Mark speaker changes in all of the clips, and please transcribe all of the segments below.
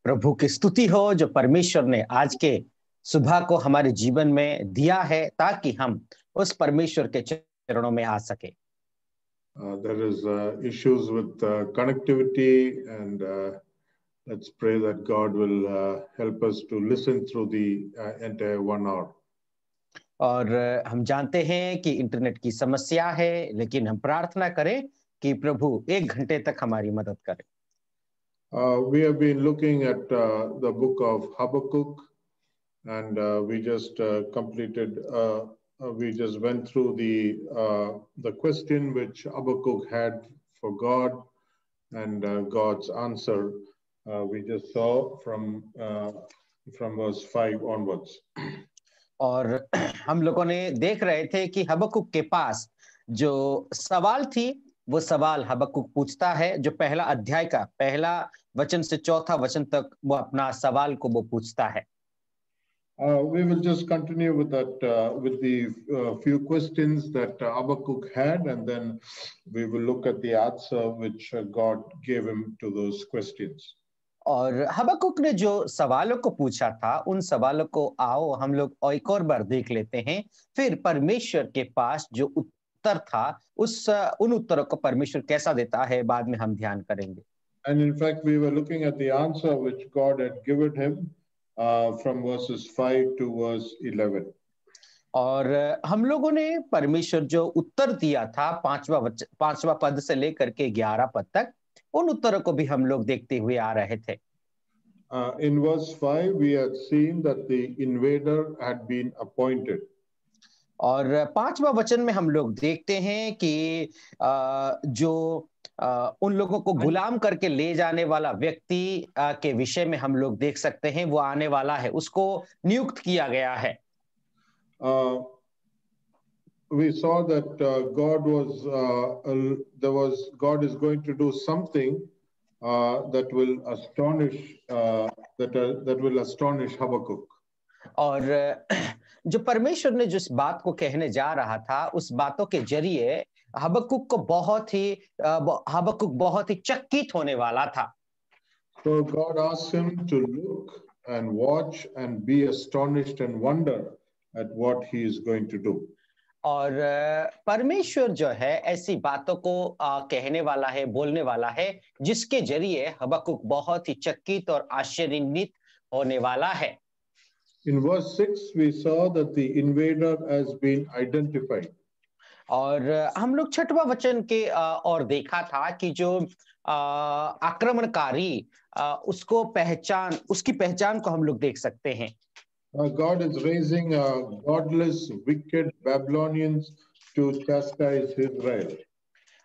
Speaker 1: प्रभु की स्तुति हो जो परमेश्वर ने आज के सुबह को हमारे जीवन में दिया है ताकि हम उस परमेश्वर के चरणों में आ सके।
Speaker 2: There is issues with connectivity, and let's pray that God will help us to listen through the entire 1 hour.
Speaker 1: और हम जानते हैं कि इंटरनेट की समस्या है, लेकिन हम प्रार्थना करें कि प्रभु 1 घंटे तक हमारी मदद करे।
Speaker 2: We have been looking at the book of Habakkuk, and we just we just went through the question which Habakkuk had for God, and God's answer. We just saw from verse 5 onwards.
Speaker 1: और हम लोगों ने देख रहे थे कि हबक्कुक के पास जो सवाल थी, वो सवाल हबक्कुक पूछता है, जो पहला अध्याय का पहला वचन से चौथा वचन तक वो अपना सवाल को वो पूछता है।
Speaker 2: We will just continue with that, with the few questions that Habakkuk had, and then we will look at the answer which God gave him to those questions.
Speaker 1: और हबक्कुक ने जो सवालों को पूछा था, उन सवालों को आओ हम लोग एक और बार देख लेते हैं। फिर परमेश्वर के पास जो उत्तर था, उन उत्तरों को परमेश्वर कैसा देता है, बाद में हम ध्यान करेंगे।
Speaker 2: And in fact, we were looking at the answer which God had given him from verses 5 to verse 11.
Speaker 1: और हम लोगों ने परमेश्वर जो उत्तर दिया था पांचवा पद से लेकर के 11 पद तक, उन उत्तरों को भी हम लोग देखते हुए आ रहे थे।
Speaker 2: In verse 5, we had seen that the invader had been appointed.
Speaker 1: और 5वां वचन में हम लोग देखते हैं कि जो उन लोगों को गुलाम करके ले जाने वाला व्यक्ति के विषय में हम लोग देख सकते हैं, वो आने वाला है, उसको नियुक्त किया गया है।
Speaker 2: We saw that God is going to do something that will astonish Habakkuk.
Speaker 1: और जो परमेश्वर ने जिस बात को कहने जा रहा था, उस बातों के जरिए हबक्कुक बहुत ही चकित होने वाला था।
Speaker 2: So God asked him to look and watch and be astonished and wonder at what he is going to do.
Speaker 1: और परमेश्वर जो है ऐसी बातों को कहने वाला है, बोलने वाला है, जिसके जरिए हबक्कुक बहुत ही चकित और आश्चर्यान्वित होने वाला है।
Speaker 2: In verse 6 we saw that the invader has been identified.
Speaker 1: और हम लोग 6वां वचन के और देखा था कि जो आक्रमणकारी उसकी पहचान को हम लोग देख सकते हैं।
Speaker 2: God is raising godless, wicked Babylonians to chastise Israel.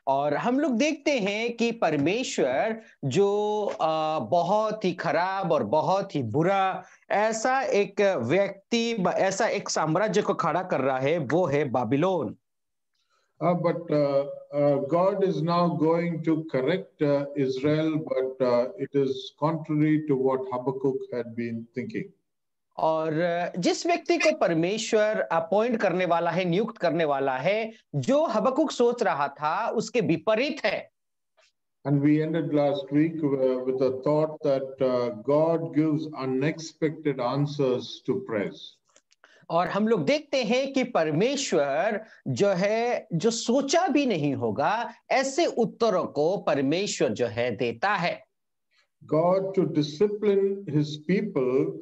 Speaker 1: और हम लोग देखते हैं कि परमेश्वर जो बहुत ही खराब और बहुत ही बुरा ऐसा एक व्यक्ति, ऐसा एक साम्राज्य को खड़ा कर रहा है, वो है Babylon.
Speaker 2: But God is now going to correct Israel, but it is contrary to what Habakkuk had been thinking.
Speaker 1: और जिस व्यक्ति को परमेश्वर अपॉइंट करने वाला है, नियुक्त करने वाला है, जो हबक्कुक सोच रहा था उसके विपरीत है।
Speaker 2: And we ended last week with the thought that God gives unexpected answers to prayers.
Speaker 1: और हम लोग देखते हैं कि परमेश्वर जो है, जो सोचा भी नहीं होगा, ऐसे उत्तरों को परमेश्वर जो है देता है।
Speaker 2: God to discipline his people,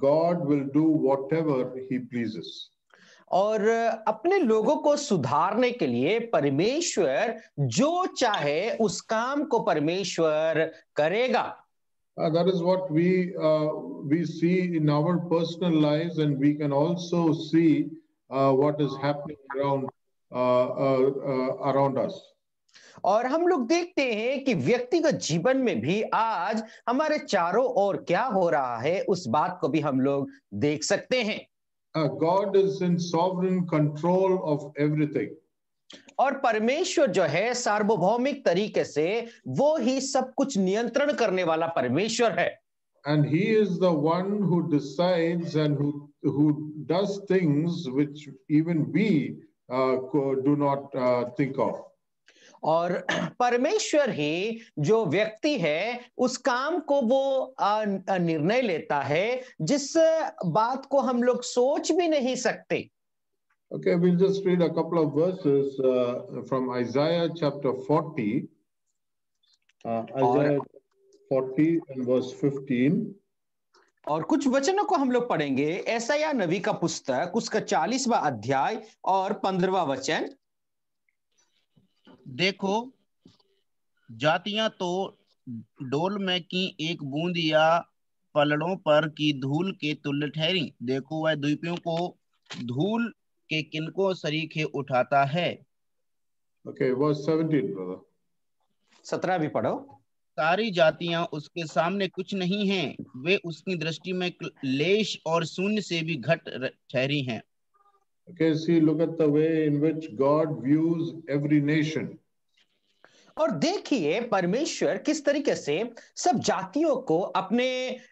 Speaker 2: God will do whatever he pleases.
Speaker 1: और अपने लोगों को सुधारने के लिए परमेश्वर जो चाहे उस काम को परमेश्वर करेगा।
Speaker 2: That is what we see in our personal lives, and we can also see what is happening around us.
Speaker 1: और हम लोग देखते हैं कि व्यक्तिगत जीवन में भी आज हमारे चारों ओर क्या हो रहा है, उस बात को भी हम लोग देख सकते हैं।
Speaker 2: God is in sovereign control of everything.
Speaker 1: और परमेश्वर जो है सार्वभौमिक तरीके से वो ही सब कुछ नियंत्रण करने वाला परमेश्वर है।
Speaker 2: And he is the one who decides and who does things which even we do not think of.
Speaker 1: और परमेश्वर ही जो व्यक्ति है उस काम को वो निर्णय लेता है जिस बात को हम लोग सोच भी नहीं सकते।
Speaker 2: Okay, we'll just read a couple of verses from Isaiah chapter 40. Isaiah 40 and verse 15.
Speaker 1: और कुछ वचनों को हम लोग पढ़ेंगे। यशायाह नबी का पुस्तक उसका 40वां अध्याय और 15वां वचन।
Speaker 3: देखो, जातियां तो डोल में की एक बूंद या पलड़ों पर की धूल के तुल्य ठहरी। देखो, वह द्वीपों को धूल के किनको सरीखे उठाता है।
Speaker 2: Okay, verse 17, brother.
Speaker 1: 17 भी पढ़ो।
Speaker 3: सारी जातियां उसके सामने कुछ नहीं हैं, वे उसकी दृष्टि में लेश और शून्य से भी घट ठहरी हैं।
Speaker 2: Okay, see, look at the way in which God views every nation.
Speaker 1: और देखिए परमेश्वर किस तरीके से सब जातियों को अपने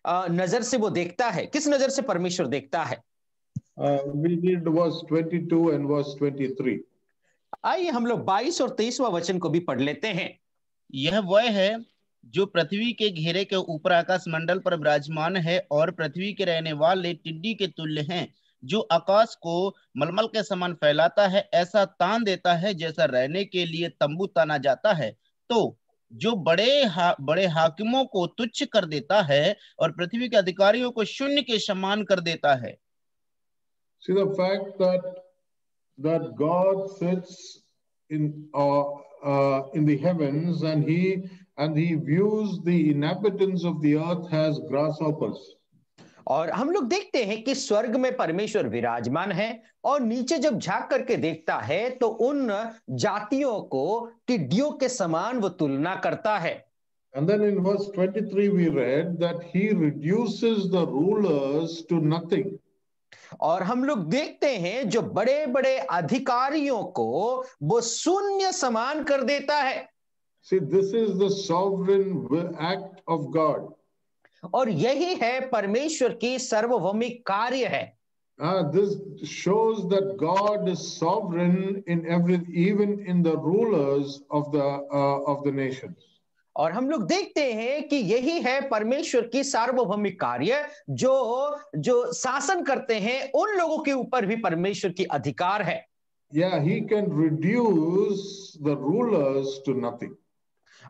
Speaker 1: नजर से वो देखता है। किस नजर से परमेश्वर देखता है?
Speaker 2: We read verse 22 and verse 23.
Speaker 1: आइए हम लोग 22 और 23वां वचन को भी पढ़ लेते हैं।
Speaker 3: यह वह है जो पृथ्वी के घेरे के ऊपर आकाश मंडल पर विराजमान है और पृथ्वी के रहने वाले टिड्डी के तुल्य हैं, जो आकाश को मलमल के समान फैलाता है, ऐसा तान देता है जैसा रहने के लिए तंबू ताना जाता है। तो जो बड़े हाकिमों को तुच्छ कर देता है और पृथ्वी के अधिकारियों को शून्य के समान कर देता है।
Speaker 2: See the fact that God sits in the heavens and he views the inhabitants of the earth as grasshoppers.
Speaker 1: और हम लोग देखते हैं कि स्वर्ग में परमेश्वर विराजमान है और नीचे जब झांक करके देखता है तो उन जातियों को टिड्डियों के समान वो तुलना करता है।
Speaker 2: And then in verse 23 we read that he reduces the rulers to nothing.
Speaker 1: और हम लोग देखते हैं जो बड़े बड़े अधिकारियों को वो शून्य समान कर देता है।
Speaker 2: See, this is the sovereign act of God.
Speaker 1: और यही है परमेश्वर की सार्वभौमिक कार्य है।
Speaker 2: This shows that God is sovereign in even in the rulers of the nations.
Speaker 1: और हम लोग देखते हैं कि यही है परमेश्वर की सार्वभौमिक कार्य, जो शासन करते हैं उन लोगों के ऊपर भी परमेश्वर की अधिकार है।
Speaker 2: Yeah, he can reduce the rulers to nothing.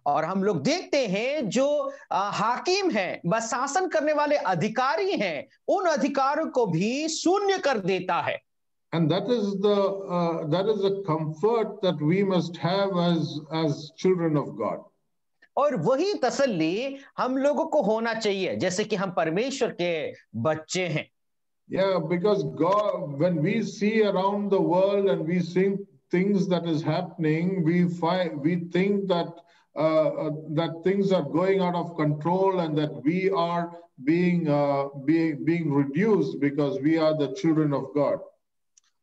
Speaker 1: और हम लोग देखते हैं जो हाकिम है, बस शासन करने वाले अधिकारी हैं, उन अधिकारों को भी शून्य कर देता है।
Speaker 2: And that is the comfort that we must have as children of God.
Speaker 1: और वही तसल्ली हम लोगों को होना चाहिए जैसे कि हम परमेश्वर के बच्चे हैं।
Speaker 2: Yeah, because God, when we see around the world and we see things that is happening, we think that that things are going out of control and that we are being reduced because we are the children of God.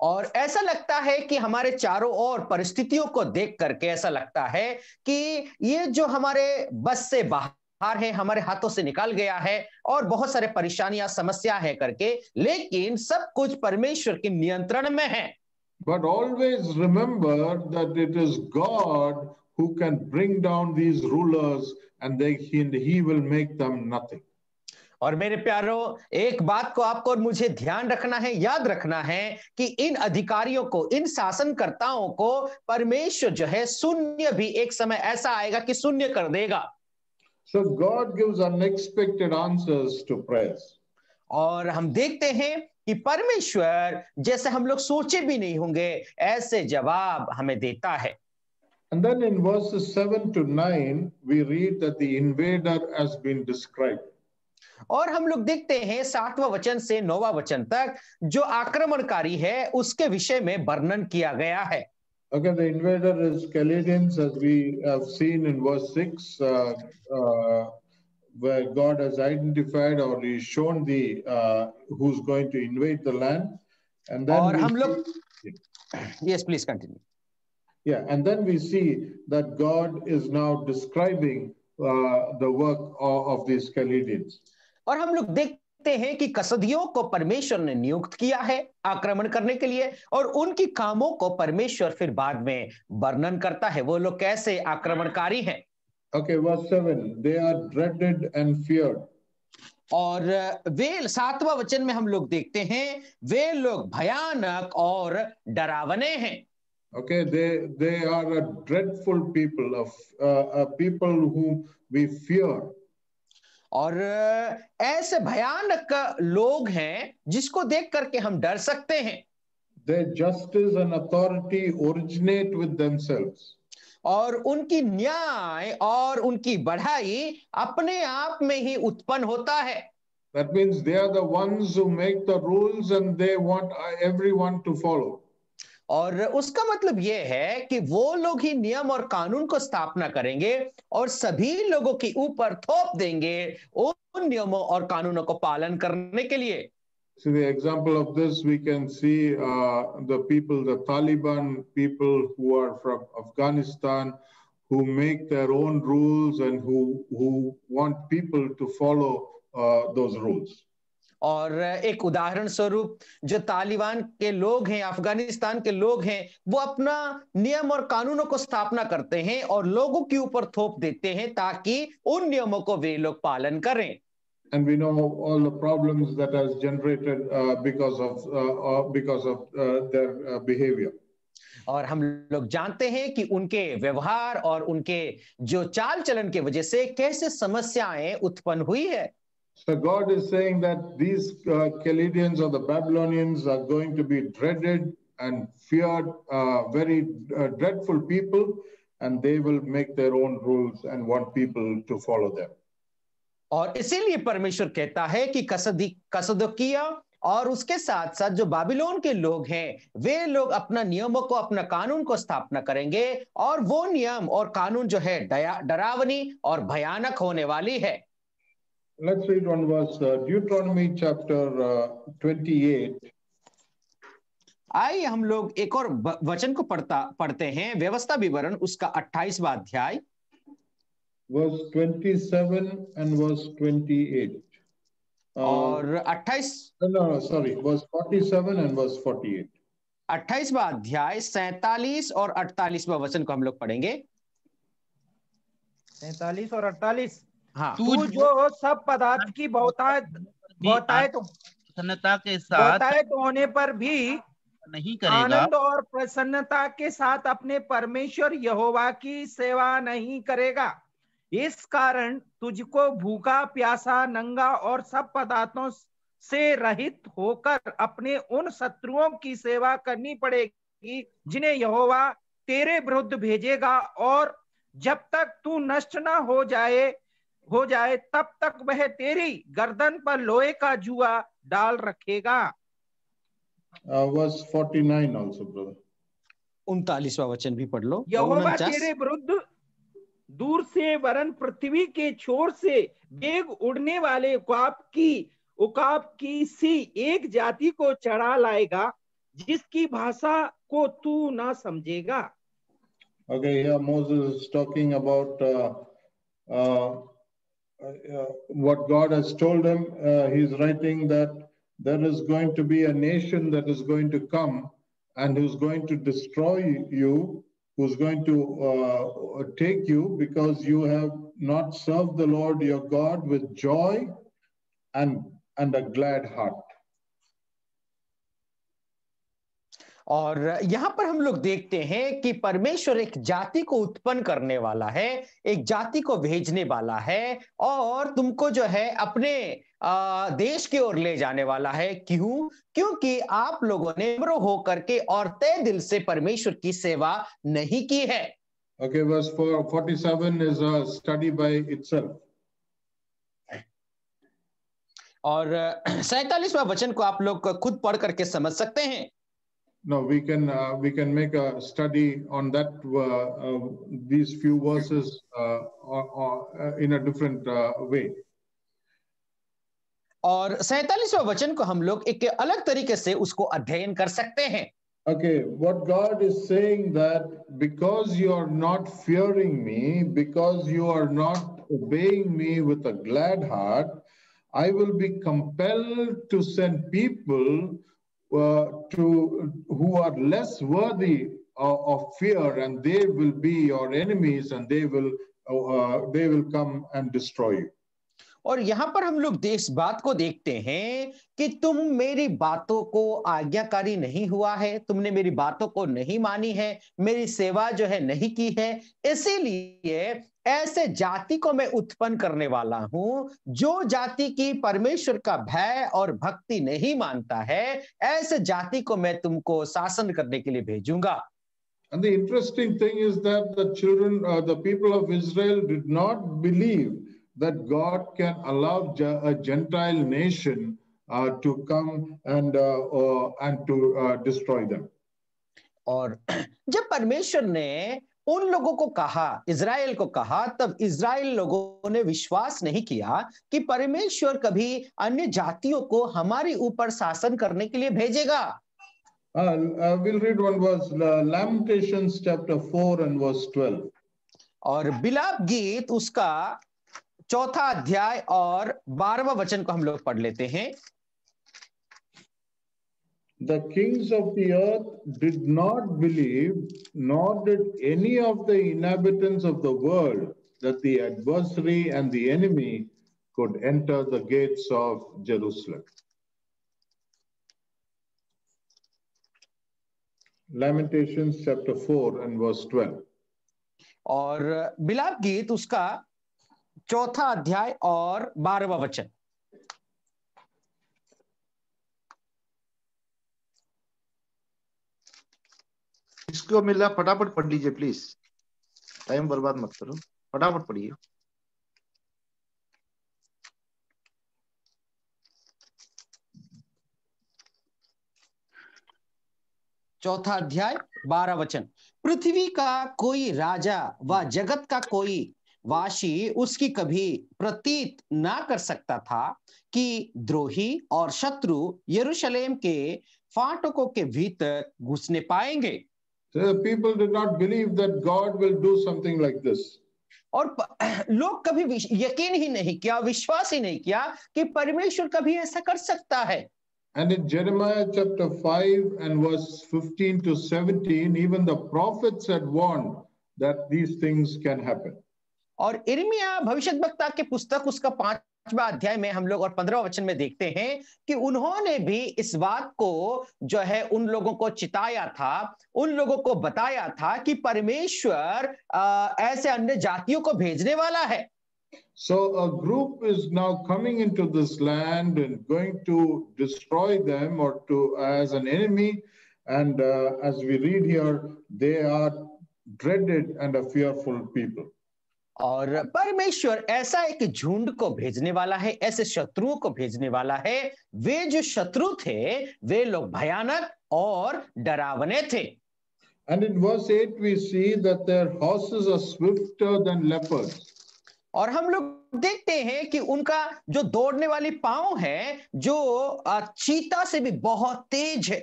Speaker 1: और ऐसा लगता है कि हमारे चारों ओर परिस्थितियों को देख करके ऐसा लगता है कि ये जो हमारे बस से बाहर है, हमारे हाथों से निकल गया है और बहुत सारे परेशानियां समस्या है करके, लेकिन सब कुछ परमेश्वर के नियंत्रण में है।
Speaker 2: But always remember that it is God who can bring down these rulers and he will make them nothing.
Speaker 1: और मेरे प्यारों, एक बात को आपको और मुझे ध्यान रखना है, याद रखना है कि इन अधिकारियों को, इन शासनकर्ताओं को परमेश्वर जो है शून्य भी एक समय ऐसा आएगा कि शून्य कर देगा।
Speaker 2: So God gives unexpected answers to prayers.
Speaker 1: और हम देखते हैं कि परमेश्वर जैसे हम लोग सोचे भी नहीं होंगे ऐसे जवाब हमें देता है।
Speaker 2: And then in verses 7 to 9 we read that the invader has been described.
Speaker 1: और हम लोग देखते हैं 7वां वचन से 9वां वचन तक जो आक्रमणकारी है उसके विषय में वर्णन किया गया है।
Speaker 2: Okay, the invader is Chaldeans, as we have seen in verse 6, where God has identified or He's shown who's going to invade the land, and then
Speaker 1: और हम लोग yes, please continue.
Speaker 2: Yeah, and then we see that God is now describing the work of these Chaldeans.
Speaker 1: और हम लोग देखते देखते हैं कि कसदियों को परमेश्वर ने नियुक्त किया है आक्रमण करने के लिए, और उनकी कामों को परमेश्वर फिर बाद में वर्णन करता है वो लोग कैसे आक्रमणकारी हैं।
Speaker 2: Okay, verse 7. They are dreaded and feared.
Speaker 1: और वे 7वां वचन में हम लोग देखते हैं वे लोग भयानक और डरावने हैं।
Speaker 2: Okay, they are a dreadful people, a people whom we fear.
Speaker 1: और ऐसे भयानक लोग हैं जिसको देख करके हम डर सकते हैं।
Speaker 2: Their justice and authority originate with themselves.
Speaker 1: और उनकी न्याय और उनकी बढ़ाई अपने आप में ही उत्पन्न होता है।
Speaker 2: That means they are the ones who make the rules and they want everyone to follow.
Speaker 1: और उसका मतलब यह है कि वो लोग ही नियम और कानून को स्थापना करेंगे और सभी लोगों के ऊपर थोप देंगे उन नियमों और कानूनों को पालन करने के लिए।
Speaker 2: So the example of this, we can see the people, the Taliban people who are from Afghanistan, who make their own rules and who want people to follow those rules.
Speaker 1: और एक उदाहरण स्वरूप जो तालिबान के लोग हैं, अफगानिस्तान के लोग हैं, वो अपना नियम और कानूनों को स्थापना करते हैं और लोगों के ऊपर थोप देते हैं ताकि उन नियमों को वे लोग पालन करें।
Speaker 2: And we know all the problems that has generated because of their behavior.
Speaker 1: और हम लोग जानते हैं कि उनके व्यवहार और उनके जो चाल चलन के वजह से कैसे समस्याएं उत्पन्न हुई है।
Speaker 2: So God is saying that these Chaldeans or the Babylonians are going to be dreaded and feared, very dreadful people, and they will make their own rules and want people to follow them.
Speaker 1: और इसीलिए परमेश्वर कहता है कि कसदोकिया और उसके साथ साथ जो बाबिलोन के लोग हैं वे लोग अपना नियमों को, अपना कानून को स्थापना करेंगे और वो नियम और कानून जो है डरावनी और भयानक होने वाली है।
Speaker 2: Let's read one verse, Deuteronomy chapter 28.
Speaker 1: आइए हम लोग एक और वचन को पढ़ते हैं, व्यवस्था विवरण उसका 28वां अध्याय,
Speaker 2: verse 27 and verse 28.
Speaker 1: और 28
Speaker 2: verse 47 and verse 48.
Speaker 1: 28वां अध्याय 47 और 48वां वचन को हम लोग पढ़ेंगे।
Speaker 4: 47 और 48।
Speaker 1: हाँ,
Speaker 4: तू जो सब पदार्थ की बहुतायत
Speaker 3: के साथ
Speaker 4: होने पर भी
Speaker 3: नहीं करेगा,
Speaker 4: आनंद और प्रसन्नता के साथ अपने परमेश्वर यहोवा की सेवा नहीं करेगा। इस कारण तुझको भूखा, प्यासा, नंगा और सब पदार्थों से रहित होकर अपने उन शत्रुओं की सेवा करनी पड़ेगी जिन्हें यहोवा तेरे विरुद्ध भेजेगा, और जब तक तू नष्ट न हो जाए तब तक वह तेरी गर्दन पर लोहे का जुआ डाल रखेगा।
Speaker 2: Verse 49 also, brother.
Speaker 1: 39वां वचन भी पढ़ लो।
Speaker 4: यहोवा तेरे विरुद्ध दूर से वरन पृथ्वी के छोर से वेग उड़ने वाले उकाब की सी एक जाति को चढ़ा लाएगा जिसकी भाषा को तू ना समझेगा।
Speaker 2: Okay, here Moses is talking about what God has told him. He's writing that there is going to be a nation that is going to come and who's going to destroy you, who's going to take you because you have not served the Lord your God with joy and a glad heart.
Speaker 1: और यहां पर हम लोग देखते हैं कि परमेश्वर एक जाति को उत्पन्न करने वाला है, एक जाति को भेजने वाला है और तुमको जो है अपने देश की ओर ले जाने वाला है। क्यों? क्योंकि आप लोगों ने नम्र होकर के और तय दिल से परमेश्वर की सेवा नहीं की है।
Speaker 2: Okay, verse 47 is a study by itself.
Speaker 1: और 47वां वचन को आप लोग खुद पढ़ करके समझ सकते हैं।
Speaker 2: No, we can make a study on that these few verses in a different way.
Speaker 1: और 47वां वचन को हम लोग एक अलग तरीके से उसको अध्ययन कर सकते हैं।
Speaker 2: Okay, what God is saying that because you are not fearing me, because you are not obeying me with a glad heart, I will be compelled to send people who are less worthy of fear, and they will be your enemies, and they will come and destroy you.
Speaker 1: और यहां पर हम लोग इस बात को देखते हैं कि तुम मेरी बातों को आज्ञाकारी नहीं हुआ है, तुमने मेरी बातों को नहीं मानी है, मेरी सेवा जो है नहीं की है, इसीलिए ऐसे जाति को मैं उत्पन्न करने वाला हूं जो जाति की परमेश्वर का भय और भक्ति नहीं मानता है, ऐसे जाति को मैं तुमको शासन करने के लिए भेजूंगा।
Speaker 2: And the interesting thing is that the people of Israel did not believe that God can allow a Gentile nation to come and to destroy them.
Speaker 1: और जब परमेश्वर ने उन लोगों को कहा, इज़राइल को कहा, तब इज़राइल लोगों ने विश्वास नहीं किया कि परमेश्वर कभी अन्य जातियों को हमारे ऊपर शासन करने के लिए भेजेगा।
Speaker 2: We'll read one verse, Lamentations chapter 4 and verse 12.
Speaker 1: और बिलाप गीत उसका 4 अध्याय और 12वां वचन को हम लोग पढ़ लेते हैं।
Speaker 2: The kings of the earth did not believe, nor did any of the inhabitants of the world, that the adversary and the enemy could enter the gates of Jerusalem. Lamentations chapter 4 and verse 12.
Speaker 1: और बिलाप गीत उसका 4 अध्याय और 12वां वचन।
Speaker 5: इसको मिला, फटाफट पढ़ लीजिए प्लीज, टाइम बर्बाद मत करो, फटाफट पढ़िए।
Speaker 1: चौथा अध्याय 12 वचन। पृथ्वी का कोई राजा व जगत का कोई वासी उसकी कभी प्रतीत ना कर सकता था कि द्रोही और शत्रु यरूशलेम के फाटकों के भीतर घुसने पाएंगे।
Speaker 2: So people did not believe that God will do something like this.
Speaker 1: और लोग कभी यकीन ही नहीं किया, विश्वास ही नहीं किया कि परमेश्वर कभी ऐसा कर सकता है।
Speaker 2: And in Jeremiah chapter 5 and verse 15 to 17, even the prophets had warned that these things can happen.
Speaker 1: और यिर्मयाह भविष्यद्वक्ता के पुस्तक उसका 5वां अध्याय में हम लोग और 15वां वचन में देखते हैं कि उन्होंने भी इस बात को जो है उन लोगों को चिताया था, उन लोगों को बताया था कि परमेश्वर ऐसे अन्य जातियों को भेजने वाला है।
Speaker 2: So a group is now coming into this land and going to destroy them or to as an enemy, and as we read here, they are dreaded and a fearful people.
Speaker 1: और परमेश्वर ऐसा एक झुंड को भेजने वाला है, ऐसे शत्रुओं को भेजने वाला है। वे जो शत्रु थे वे लोग भयानक और डरावने थे।
Speaker 2: And in verse 8 we see that their horses are swifter than leopards.
Speaker 1: और हम लोग देखते हैं कि उनका जो दौड़ने वाली पांव है जो चीता से भी बहुत तेज है।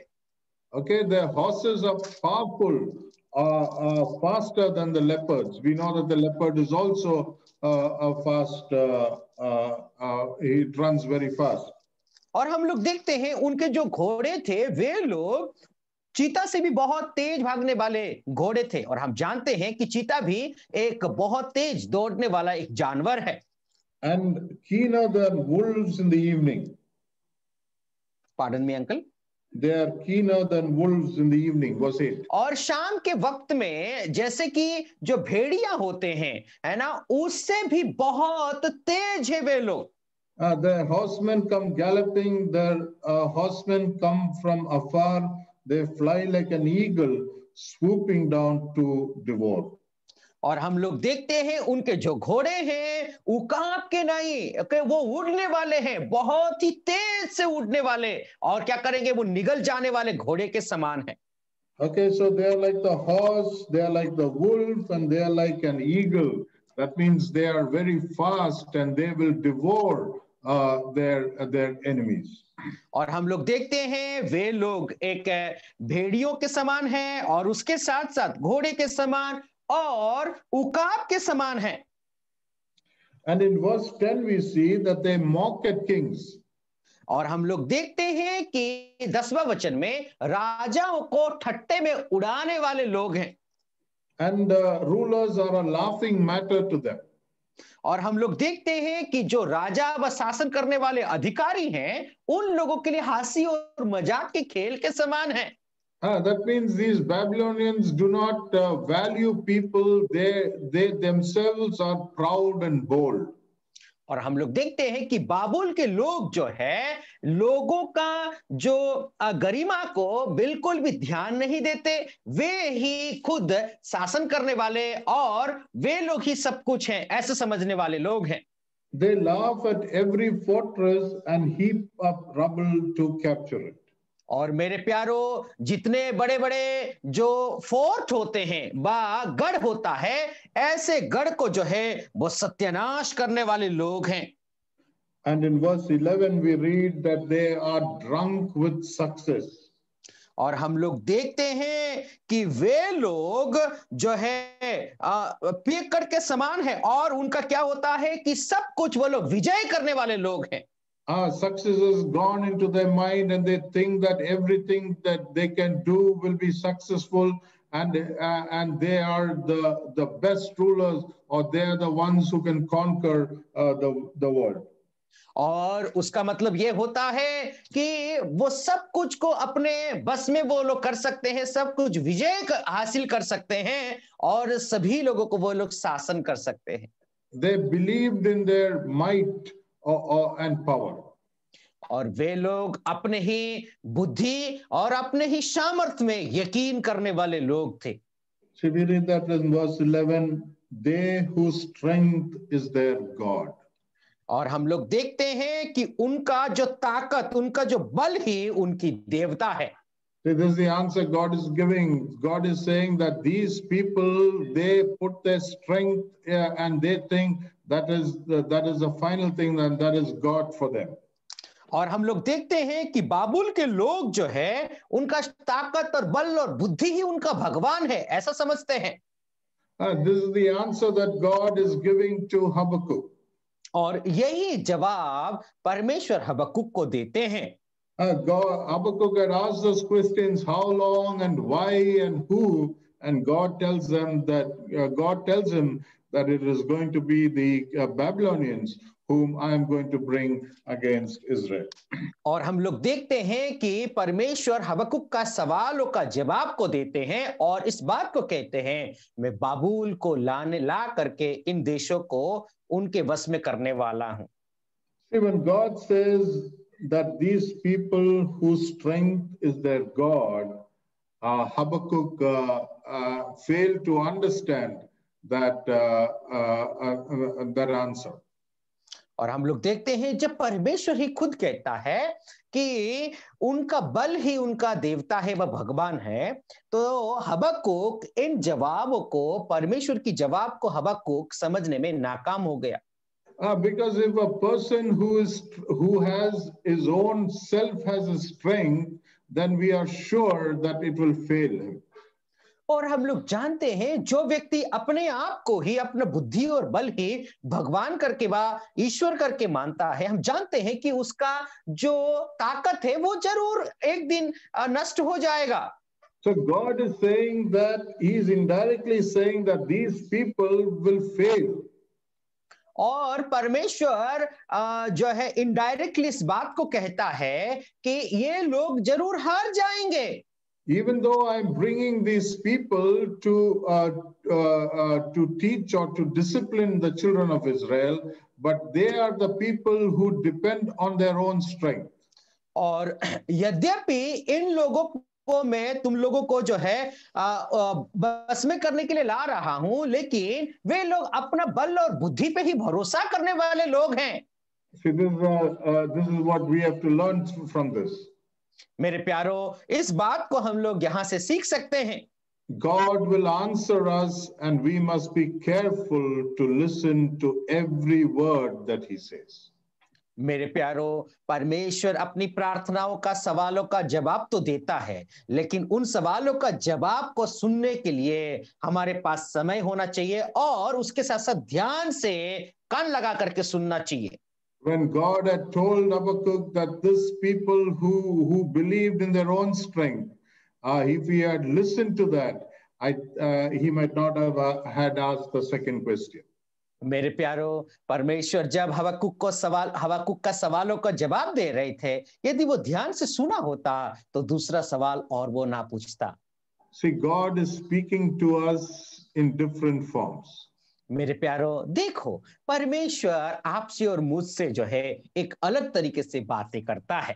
Speaker 2: Okay, their horses are powerful, faster than the leopards. We know that the leopard is also fast. He runs very fast.
Speaker 1: और हम लोग देखते हैं उनके जो घोड़े थे वे लोग चीता से भी बहुत तेज भागने वाले घोड़े थे। और हम जानते हैं कि चीता भी एक बहुत तेज दौड़ने वाला एक जानवर है।
Speaker 2: And keener than wolves in the evening.
Speaker 1: Pardon me, uncle.
Speaker 2: They are keener than wolves in the evening. Verse 8.
Speaker 1: और शाम के वक्त में जैसे कि जो भेड़िया होते हैं, है ना, उससे भी बहुत तेज है वे लोग।
Speaker 2: The horsemen come galloping. The horsemen come from afar. They fly like an eagle, swooping down to devour.
Speaker 1: और हम लोग देखते हैं उनके जो घोड़े हैं वो कांप के नहीं, वो उड़ने वाले हैं, बहुत ही तेज से उड़ने वाले, और क्या करेंगे, वो निगल जाने वाले घोड़े के समान है।
Speaker 2: Okay, so they are like the horse, they are like the wolf, and they are like an eagle. That means they are very fast and they will devour their enemies.
Speaker 1: और हम लोग देखते हैं वे लोग एक भेड़ियों के समान हैं और उसके साथ साथ घोड़े के समान और उकाब के समान हैं।
Speaker 2: And in verse 10, we see that they mock at kings.
Speaker 1: और हम लोग देखते हैं कि 10वां वचन में राजाओं को ठट्टे में उड़ाने वाले लोग हैं।
Speaker 2: And rulers are a laughing matter to them.
Speaker 1: और हम लोग देखते हैं कि जो राजा व शासन करने वाले अधिकारी हैं, उन लोगों के लिए हंसी और मजाक के खेल के समान है।
Speaker 2: That means these Babylonians do not value people. They themselves are proud and bold.
Speaker 1: और हम लोग देखते हैं कि बाबुल के लोग जो है, लोगों का जो गरिमा को बिल्कुल भी ध्यान नहीं देते। वे ही खुद शासन करने वाले और वे लोग ही सब कुछ हैं, ऐसे समझने वाले लोग हैं।
Speaker 2: They laugh at every fortress and heap up rubble to capture it.
Speaker 1: और मेरे प्यारो, जितने बड़े बड़े जो फोर्ट होते हैं, बा गढ़ होता है, ऐसे गढ़ को जो है वो सत्यानाश करने वाले लोग हैं।
Speaker 2: And in verse 11 we read that they are drunk with success.
Speaker 1: और हम लोग देखते हैं कि वे लोग जो है पियक्कड़ के समान है, और उनका क्या होता है कि सब कुछ वो लोग विजय करने वाले लोग हैं।
Speaker 2: Success has gone into their mind and they think that everything that they can do will be successful, and they are the best rulers, or they are the ones who can conquer the world.
Speaker 1: और उसका मतलब ये होता है कि वो सब कुछ को अपने बस में वो लोग कर सकते हैं, सब कुछ विजय हासिल कर सकते हैं, और सभी लोगों को वो लोग शासन कर सकते हैं।
Speaker 2: They believed in their might and power.
Speaker 1: और वे लोग अपने ही बुद्धि और अपने ही सामर्थ्य में यकीन करने वाले लोग थे।
Speaker 2: So we read that in verse 11, they whose strength is their God.
Speaker 1: और हम लोग देखते हैं कि उनका जो ताकत, उनका जो बल ही उनकी देवता है।
Speaker 2: So this is the answer God is giving. God is saying that these people, they put their strength and they think that is the final thing, and that is God for them.
Speaker 1: और हम लोग देखते हैं कि बाबुल के लोग जो है, उनका ताकत और बल और बुद्धि ही उनका भगवान है, ऐसा समझते हैं।
Speaker 2: This is the answer that God is giving to Habakkuk.
Speaker 1: और यही जवाब परमेश्वर हबक्कुक को देते हैं।
Speaker 2: Habakkuk had asked those questions, how long and why and who, and God tells him that it is going to be the Babylonians whom I am going to bring against Israel.
Speaker 1: और हम लोग देखते हैं कि परमेश्वर हबक्कुक का सवालों का जवाब को देते हैं और इस बात को कहते हैं, मैं बाबुल को ला करके इन देशों को उनके वश में करने वाला हूं।
Speaker 2: When God says that these people whose strength is their God, Habakkuk failed to understand that answer.
Speaker 1: और हम लोग देखते हैं जब परमेश्वर ही खुद कहता है कि उनका बल ही उनका देवता है, वह भगवान है, तो हबक्कुक इन जवाबों को, परमेश्वर की जवाब को हबक्कुक समझने में नाकाम हो गया।
Speaker 2: Because if a person who has his own self has a strength, then we are sure that it will fail him.
Speaker 1: और हम लोग जानते हैं जो व्यक्ति अपने आप को ही, अपना बुद्धि और बल ही भगवान करके वा ईश्वर करके मानता है, हम जानते हैं कि उसका जो ताकत है वो जरूर एक दिन नष्ट हो जाएगा।
Speaker 2: So God is saying that he is indirectly saying that these people will fail.
Speaker 1: और परमेश्वर जो है इनडायरेक्टली इस बात को कहता है कि ये लोग जरूर हार जाएंगे।
Speaker 2: Even though I'm bringing these people to teach or to discipline the children of Israel, but they are the people who depend on their own strength.
Speaker 1: और यद्यपि इन लोगों को मैं तुम लोगों को जो है बस में करने के लिए ला रहा हूं, लेकिन वे लोग अपना बल और बुद्धि पे ही भरोसा करने वाले लोग हैं।
Speaker 2: See, this is what we have to learn from this.
Speaker 1: मेरे प्यारो, इस बात को हम लोग यहां से सीख सकते हैं।
Speaker 2: God will answer us and we must be careful to listen to every word that he says.
Speaker 1: मेरे प्यारो, परमेश्वर अपनी प्रार्थनाओं का, सवालों का जवाब तो देता है, लेकिन उन सवालों का जवाब को सुनने के लिए हमारे पास समय होना चाहिए और उसके साथ साथ ध्यान से कान लगा करके सुनना चाहिए।
Speaker 2: When God had told Habakkuk that this people who believed in their own strength, if he had listened to that, he might not have had asked the second question.
Speaker 1: मेरे प्यारो, परमेश्वर जब हबक्कुक का सवालों का जवाब दे रहे थे, यदि वो ध्यान से सुना होता तो दूसरा सवाल और वो ना पूछता।
Speaker 2: See, God is speaking to us in different forms.
Speaker 1: मेरे प्यारो, देखो, परमेश्वर आपसे और मुझसे जो है एक अलग तरीके से बातें करता है।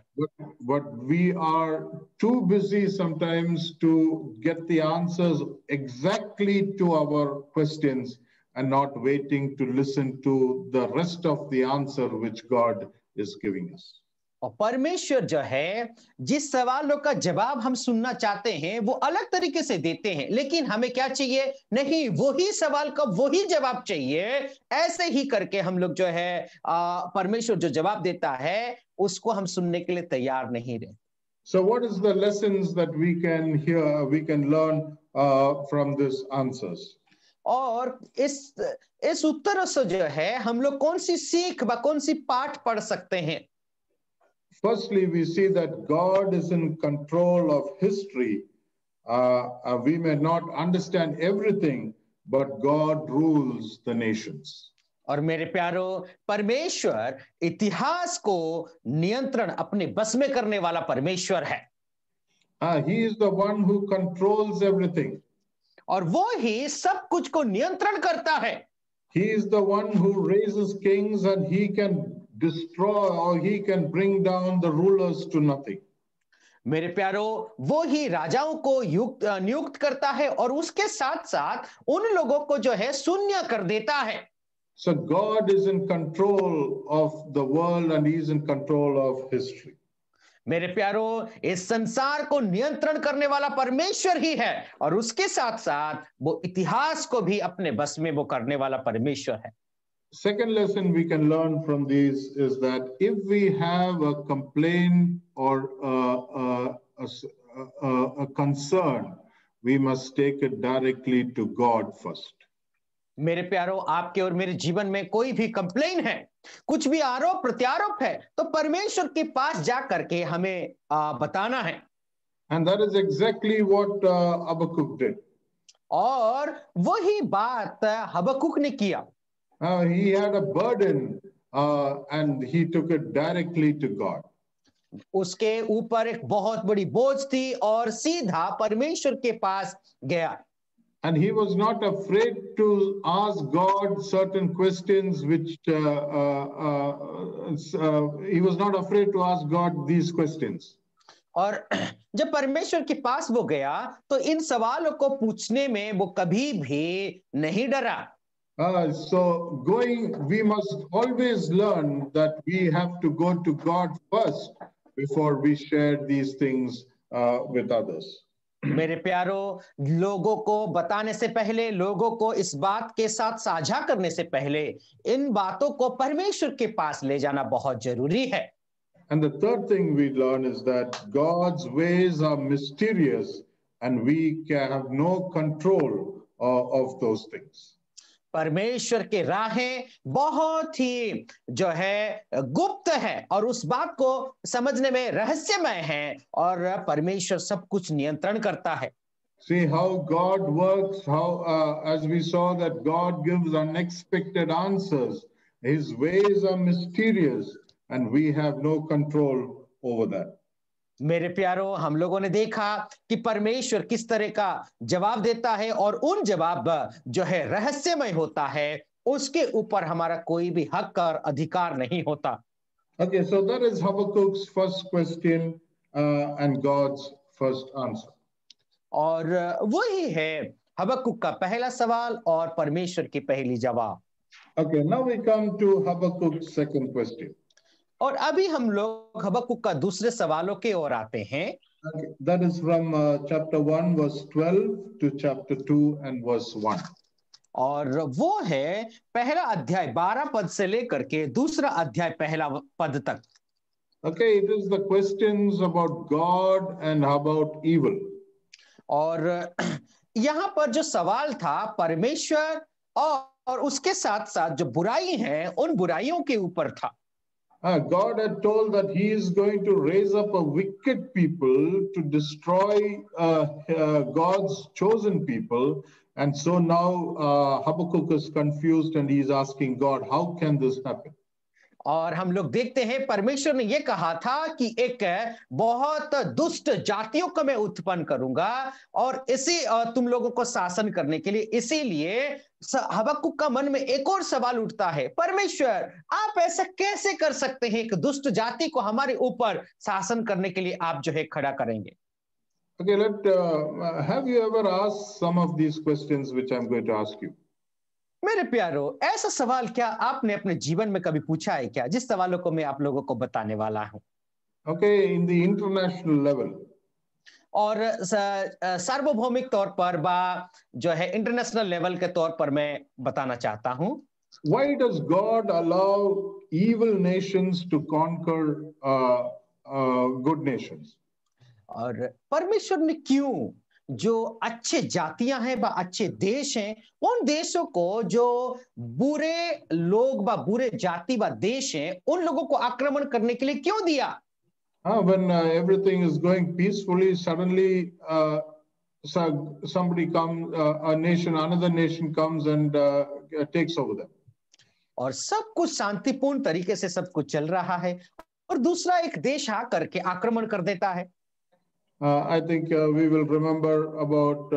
Speaker 2: But we are too busy sometimes to get the answers exactly to our questions and not waiting to listen to the rest of the answer which God is giving us.
Speaker 1: और परमेश्वर जो है जिस सवालों का जवाब हम सुनना चाहते हैं वो अलग तरीके से देते हैं, लेकिन हमें क्या चाहिए? नहीं, वही सवाल का वही जवाब चाहिए। ऐसे ही करके हम लोग जो है परमेश्वर जो जवाब देता है उसको हम सुनने के लिए तैयार नहीं रहे।
Speaker 2: So what is the lessons that we can learn from these answers?
Speaker 1: और इस उत्तर से जो है हम लोग कौन सी सीख व कौन सी पाठ पढ़ सकते हैं?
Speaker 2: Firstly, we see that God is in control of history. We may not understand everything, but God rules the nations.
Speaker 1: और मेरे प्यारो, परमेश्वर इतिहास को नियंत्रण अपने बस में करने वाला परमेश्वर है।
Speaker 2: He is the one who controls everything.
Speaker 1: और वो ही सब कुछ को नियंत्रण करता है।
Speaker 2: He is the one who raises kings and he can destroy or he can bring down the rulers to nothing.
Speaker 1: मेरे प्यारो, वो ही राजाओं को नियुक्त करता है और उसके साथ साथ उन लोगों को जो है शून्य कर देता है।
Speaker 2: So God is in control of the world and he is in control of history.
Speaker 1: मेरे प्यारो, इस संसार को नियंत्रण करने वाला परमेश्वर ही है और उसके साथ साथ वो इतिहास को भी अपने बस में वो करने वाला परमेश्वर है।
Speaker 2: Second lesson we can learn from these is that if we have a complaint or a concern, we must take it directly to God first.
Speaker 1: मेरे प्यारो, आपके और मेरे जीवन में कोई भी कंप्लेन है, कुछ भी आरोप प्रत्यारोप है, तो परमेश्वर के पास जा करके हमें बताना है।
Speaker 2: And that is exactly what Habakkuk did.
Speaker 1: और वही बात हबक्कुक ने किया।
Speaker 2: He had a burden and he took it directly to God.
Speaker 1: उसके ऊपर एक बहुत बड़ी बोझ थी और सीधा परमेश्वर के पास गया।
Speaker 2: And he was not afraid to ask God certain questions which he was not afraid to ask God these questions.
Speaker 1: और जब परमेश्वर के पास वो गया तो इन सवालों को पूछने में वो कभी भी नहीं डरा।
Speaker 2: So we must always learn that we have to go to God first before we share these things with others.
Speaker 1: मेरे प्यारो, लोगों को बताने से पहले, लोगों को इस बात के साथ साझा करने से पहले इन बातों को परमेश्वर के पास ले जाना बहुत जरूरी है।
Speaker 2: And the third thing we learn is that God's ways are mysterious and we can have no control of those things.
Speaker 1: परमेश्वर के राहें बहुत ही जो है गुप्त है और उस बात को समझने में रहस्यमय है और परमेश्वर सब कुछ नियंत्रण करता है।
Speaker 2: See how God works, how as we saw that God gives unexpected answers. His ways are mysterious and we have no control over that.
Speaker 1: मेरे प्यारो, हम लोगों ने देखा कि परमेश्वर किस तरह का जवाब देता है और उन जवाब जो है रहस्यमय होता है, उसके ऊपर हमारा कोई भी हक और अधिकार नहीं होता।
Speaker 2: Okay, so that is Habakkuk's first question and God's first answer.
Speaker 1: और वही है हबक्कुक का पहला सवाल और परमेश्वर की पहली जवाब।
Speaker 2: Okay, now we come to Habakkuk's second question.
Speaker 1: और अभी हम लोग हबक्कुक का दूसरे सवालों के ओर आते हैं।
Speaker 2: Okay, that is from chapter 1 verse 12 to chapter 2 and verse 1.
Speaker 1: और वो है पहला अध्याय 12 पद से लेकर के दूसरा अध्याय पहला पद तक।
Speaker 2: Okay, it is the questions about God and about evil.
Speaker 1: और यहाँ पर जो सवाल था परमेश्वर और उसके साथ साथ जो बुराई है उन बुराइयों के ऊपर था।
Speaker 2: God had told that He is going to raise up a wicked people to destroy God's chosen people. And so now Habakkuk is confused and he is asking God, how can this happen?
Speaker 1: और हम लोग देखते हैं परमेश्वर ने यह कहा था कि एक बहुत दुष्ट जातियों को मैं उत्पन्न करूंगा और इसी तुम लोगों को शासन करने के लिए। इसीलिए हबक्कुक का मन में एक और सवाल उठता है, परमेश्वर आप ऐसा कैसे कर सकते हैं, एक दुष्ट जाति को हमारे ऊपर शासन करने के लिए आप जो है खड़ा करेंगे।
Speaker 2: Okay, have you ever asked some of these questions which I'm going to ask you?
Speaker 1: मेरे प्यारो, ऐसा सवाल क्या आपने अपने जीवन में कभी पूछा है क्या, जिस सवालों को मैं आप लोगों को बताने वाला हूं?
Speaker 2: Okay, in the international level.
Speaker 1: और सार्वभौमिक तौर पर जो है इंटरनेशनल लेवल के तौर पर मैं बताना चाहता हूं।
Speaker 2: Why does God allow evil nations to conquer good nations?
Speaker 1: और परमेश्वर ने क्यों जो अच्छे जातियां हैं व अच्छे देश हैं उन देशों को जो बुरे लोग व बुरे जाति व देश हैं उन लोगों को आक्रमण करने के लिए क्यों दिया?
Speaker 2: When everything is going peacefully, suddenly somebody comes, another nation comes and takes over them.
Speaker 1: और सब कुछ शांतिपूर्ण तरीके से सब कुछ चल रहा है और दूसरा एक देश आकर के आक्रमण कर देता है।
Speaker 2: I think we will remember about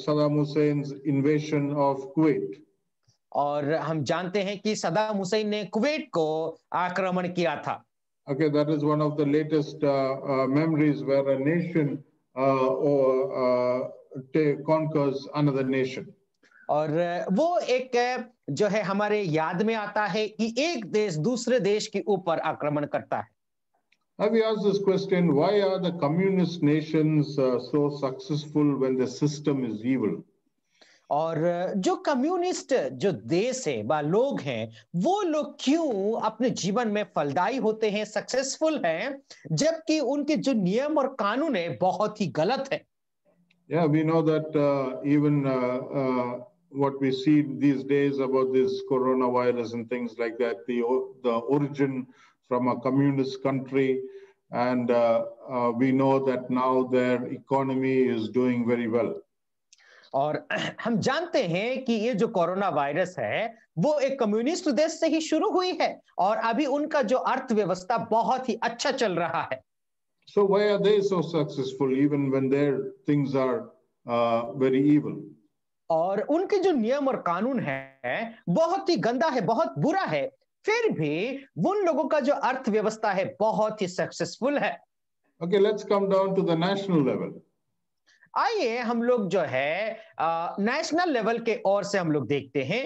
Speaker 2: Saddam Hussein's invasion of Kuwait.
Speaker 1: और हम जानते हैं कि सद्दाम हुसैन ने कुवैत को आक्रमण किया था।
Speaker 2: Okay, that is one of the latest memories where a nation conquers another nation.
Speaker 1: और वो एक जो है हमारे याद में आता है कि एक देश दूसरे देश के ऊपर आक्रमण करता है।
Speaker 2: Have you asked this question? Why are the communist nations so successful when the system is evil?
Speaker 1: और जो कम्युनिस्ट जो देश है व लोग हैं वो लोग क्यों अपने जीवन में फलदायी होते हैं, सक्सेसफुल हैं, जबकि उनके जो नियम और कानून है बहुत ही गलत है।
Speaker 2: Yeah, we know that even what we see these days about this coronavirus and things like that, the origin from a communist country, and we know that now their economy is doing very well.
Speaker 1: और हम जानते हैं कि ये जो corona virus है वो एक कम्युनिस्ट देश से ही शुरू हुई है और अभी उनका जो अर्थव्यवस्था बहुत ही अच्छा चल रहा है।
Speaker 2: So why are they so successful even when their things are very evil?
Speaker 1: और उनके जो नियम और कानून है बहुत ही गंदा है, बहुत बुरा है, फिर भी उन लोगों का जो अर्थव्यवस्था है बहुत ही सक्सेसफुल है।
Speaker 2: Okay, let's come down to the national level.
Speaker 1: आइए हम लोग जो है नेशनल लेवल के ओर से हम लोग देखते हैं।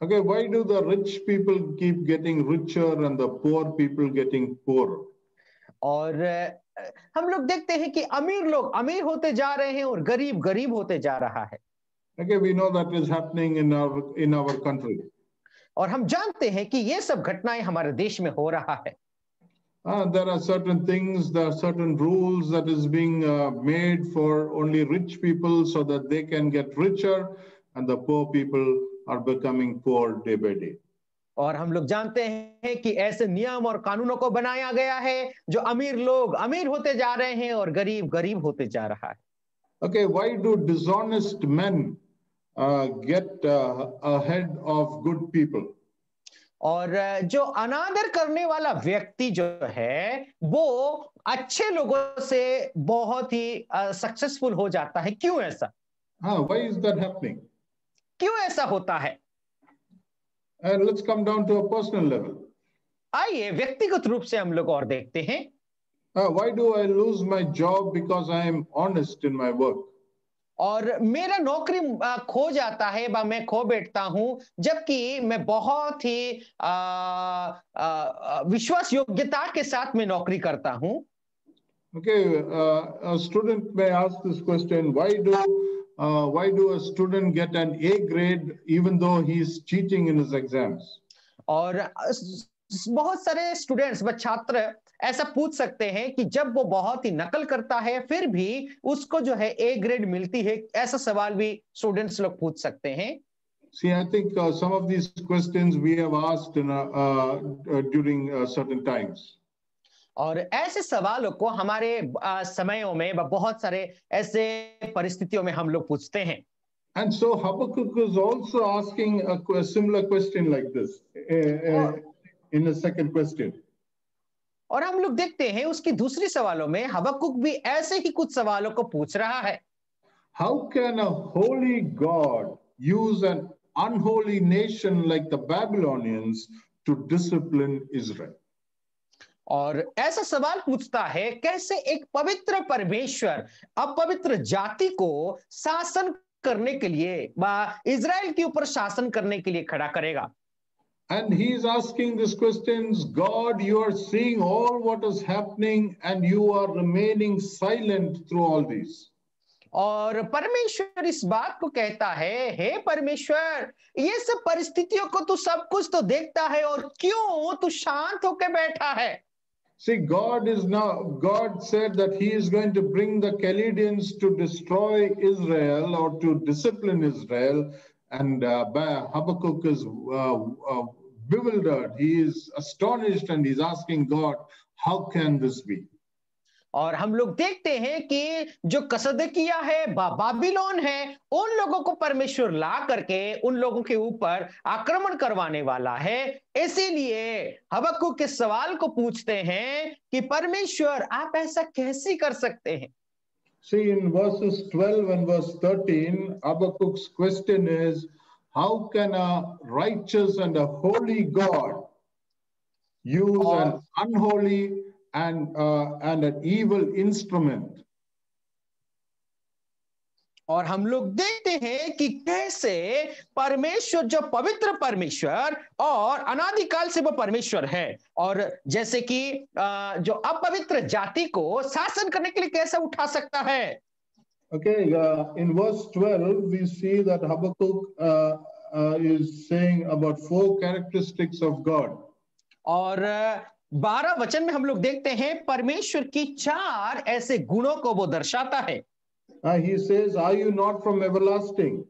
Speaker 2: Okay, why do the rich people keep getting richer and the poor people getting poorer?
Speaker 1: और हम लोग देखते हैं कि अमीर लोग अमीर होते जा रहे हैं और गरीब गरीब होते जा रहा है।
Speaker 2: Okay, we know that is happening in our country.
Speaker 1: और हम जानते हैं कि ये सब घटनाएं हमारे देश में हो रहा है।
Speaker 2: There are certain things, there are certain rules that is being made for only rich people so that they can get richer, and the poor people are becoming poor day by day.
Speaker 1: और हम लोग जानते हैं कि ऐसे नियम और कानूनों को बनाया गया है जो अमीर लोग अमीर होते जा रहे हैं और गरीब गरीब होते जा रहा है।
Speaker 2: Okay, why do dishonest men get ahead of good people?
Speaker 1: और जो अनादर करने वाला व्यक्ति जो है वो अच्छे लोगों से बहुत ही सक्सेसफुल हो जाता है, क्यों ऐसा?
Speaker 2: Why is that happening?
Speaker 1: क्यों ऐसा होता है?
Speaker 2: And let's come down to a personal level.
Speaker 1: आइए व्यक्तिगत रूप से हम लोग और देखते हैं।
Speaker 2: Why do I lose my job because I am honest in my work?
Speaker 1: और मेरा नौकरी खो जाता है व मैं खो बैठता हूं जबकि मैं बहुत ही विश्वास योग्यता के साथ में नौकरी करता हूं।
Speaker 2: Okay, a student may ask this question: why do a student get an A grade even though he is cheating in his exams?
Speaker 1: और बहुत सारे स्टूडेंट्स व छात्र ऐसा पूछ सकते हैं कि जब वो बहुत ही नकल करता है फिर भी उसको जो है ए ग्रेड मिलती है, ऐसा सवाल भी स्टूडेंट्स लोग पूछ सकते हैं।
Speaker 2: See, I think some of these questions we have asked during certain times.
Speaker 1: और ऐसे सवालों को हमारे समयों में बहुत सारे ऐसे परिस्थितियों में हम लोग पूछते हैं.
Speaker 2: And so Habakkuk is also asking a similar question like this in the second question.
Speaker 1: और हम लोग देखते हैं उसकी दूसरी सवालों में हबक्कुक भी ऐसे ही कुछ सवालों को पूछ रहा है.
Speaker 2: How can a holy God use an unholy nation like the Babylonians to discipline Israel?
Speaker 1: और ऐसा सवाल पूछता है, कैसे एक पवित्र परमेश्वर अपवित्र जाति को शासन करने के लिए इजराइल के ऊपर शासन करने के लिए खड़ा करेगा.
Speaker 2: And he is asking these questions. God, you are seeing all what is happening and you are remaining silent through all these.
Speaker 1: और परमेश्वर इस बात को कहता है, हे परमेश्वर, ये सब परिस्थितियों को तू सब कुछ तो देखता है और क्यों तू शांत होकर बैठा है?
Speaker 2: See, God said that he is going to bring the Chaldeans to destroy Israel or to discipline Israel. And Habakkuk is bewildered. He is astonished and he's asking God, how can this be?
Speaker 1: और हम लोग देखते हैं कि जो कसदिकिया है, बाबिलोन है, उन लोगों को परमेश्वर ला करके उन लोगों के ऊपर आक्रमण करवाने वाला है. इसीलिए हबक्कुक के सवाल को पूछते हैं कि परमेश्वर आप ऐसा कैसे कर सकते हैं?
Speaker 2: See, in verses 12 and verse 13, Habakkuk's question is, how can a righteous and a holy God use an unholy and an evil instrument?
Speaker 1: और हम लोग देखते हैं कि कैसे परमेश्वर, जो पवित्र परमेश्वर और अनादिकाल से वो परमेश्वर है, और जैसे कि जो अपवित्र जाति को शासन करने के लिए कैसे उठा सकता है.
Speaker 2: Okay, in verse 12 we see that Habakkuk is saying about 4 characteristics of God.
Speaker 1: और 12 वचन में हम लोग देखते हैं परमेश्वर की 4 ऐसे गुणों को वो दर्शाता है.
Speaker 2: He says, are you not from everlasting?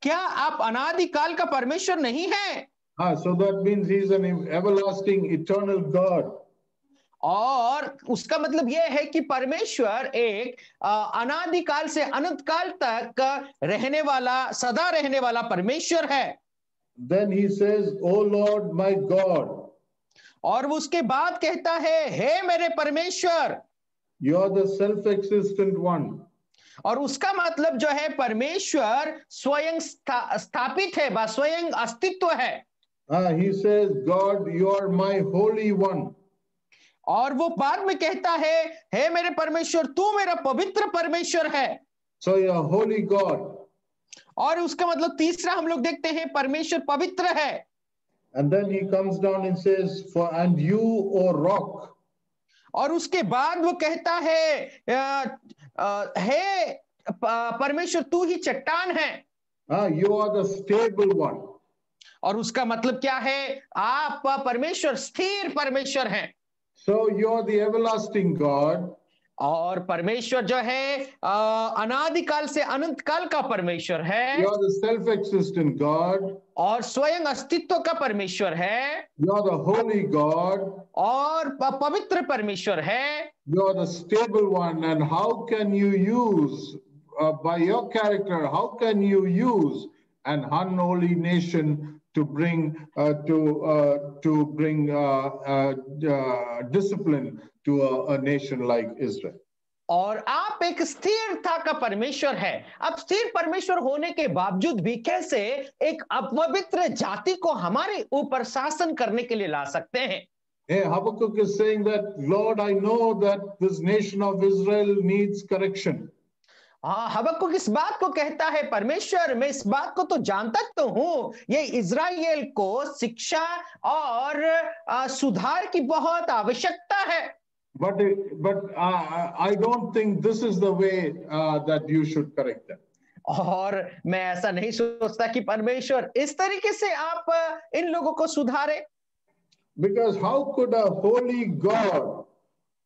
Speaker 1: क्या आप अनादिकाल का परमेश्वर नहीं है?
Speaker 2: So that means he is an everlasting, eternal God.
Speaker 1: और उसका मतलब यह है कि परमेश्वर एक अनादिकाल से अनंत काल तक रहने वाला, सदा रहने वाला परमेश्वर है.
Speaker 2: Then he says, oh Lord my God.
Speaker 1: और वो उसके बाद कहता है, हे मेरे परमेश्वर.
Speaker 2: You are the self-existent one.
Speaker 1: और उसका मतलब जो है परमेश्वर स्वयं स्थापित है, स्वयं अस्तित्व है.
Speaker 2: He says, God, you are my holy one.
Speaker 1: और वो बाद में कहता है, हे मेरे परमेश्वर, तू मेरा पवित्र परमेश्वर है.
Speaker 2: So you are holy God.
Speaker 1: और उसका मतलब तीसरा हम लोग देखते हैं परमेश्वर पवित्र है.
Speaker 2: And then he comes down and says, and you, O rock.
Speaker 1: और उसके बाद वो कहता है, हे परमेश्वर तू ही चट्टान है.
Speaker 2: You are the stable one.
Speaker 1: और उसका मतलब क्या है? आप परमेश्वर स्थिर परमेश्वर हैं.
Speaker 2: So you are the everlasting God.
Speaker 1: और परमेश्वर जो है अनादिकाल से अनंत काल का परमेश्वर है.
Speaker 2: You are the self-existent God.
Speaker 1: और स्वयं अस्तित्व का परमेश्वर है.
Speaker 2: You are the holy God.
Speaker 1: और पवित्र परमेश्वर है.
Speaker 2: You are the stable one. And how can you use, by your character, how can you use an unholy nation to bring discipline to a nation like Israel?
Speaker 1: और आप एक स्थिरता का परमेश्वर है. अब स्थिर परमेश्वर होने के बावजूद भी कैसे एक अपवित्र जाति को हमारे ऊपर शासन करने के लिए ला सकते हैं?
Speaker 2: Hey, Habakkuk is saying that, Lord, I know that this nation of Israel needs correction.
Speaker 1: हबक्कुक इस बात को कहता है, परमेश्वर मैं इस बात को तो जानता तो हूं, ये इजराइल को शिक्षा और सुधार की बहुत आवश्यकता है.
Speaker 2: But I don't think this is the way that you should correct them.
Speaker 1: और मैं ऐसा नहीं सोचता कि परमेश्वर इस तरीके से आप इन लोगों को सुधारे.
Speaker 2: Because how could a holy God,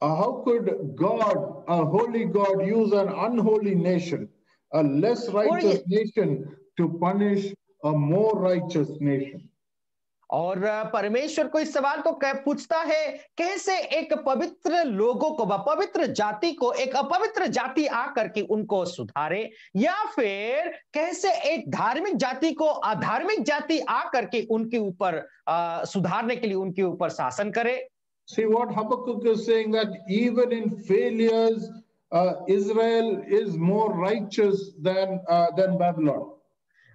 Speaker 2: how could God, a holy God, use an unholy nation, a less righteous nation, to punish a more righteous nation.
Speaker 1: और परमेश्वर को इस सवाल को पूछता है, कैसे एक पवित्र लोगों को, पवित्र जाति को एक अपवित्र जाति आकर के उनको सुधारे, या फिर कैसे एक धार्मिक जाति को अधार्मिक जाति आकर के उनके ऊपर सुधारने के लिए उनके ऊपर शासन करे।
Speaker 2: See what Habakkuk is saying, that even in failures, Israel is more righteous than Babylon.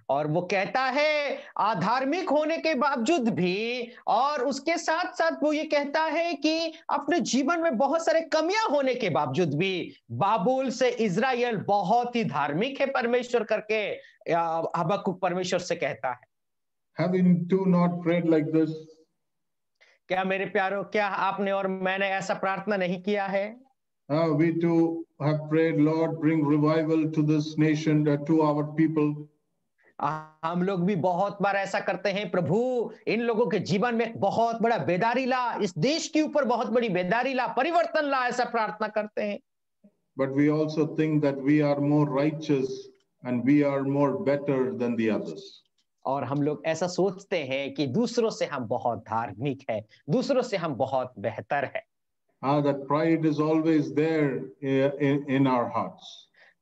Speaker 1: और वो कहता है अधार्मिक होने के बावजूद भी, और उसके साथ साथ वो ये कहता है कि अपने जीवन में बहुत सारे कमियां होने के बावजूद भी बाबुल से इजराइल बहुत ही धार्मिक है परमेश्वर करके हबक्कुक परमेश्वर से कहता है।
Speaker 2: Having you not prayed like this?
Speaker 1: क्या मेरे प्यारों, क्या आपने और मैंने ऐसा प्रार्थना नहीं किया है?
Speaker 2: We too have prayed, Lord, bring revival to this nation, to our people.
Speaker 1: हम लोग भी बहुत बार ऐसा करते हैं, प्रभु इन लोगों के जीवन में बहुत बड़ा बेदारी ला, इस देश के ऊपर बहुत बड़ी बेदारी ला, परिवर्तन ला, ऐसा प्रार्थना करते हैं।
Speaker 2: But we also think that we are more righteous and we are more better than the others.
Speaker 1: और हम लोग ऐसा सोचते हैं कि दूसरों से हम बहुत धार्मिक है, दूसरों से हम बहुत बेहतर है।
Speaker 2: That pride is always there in our hearts.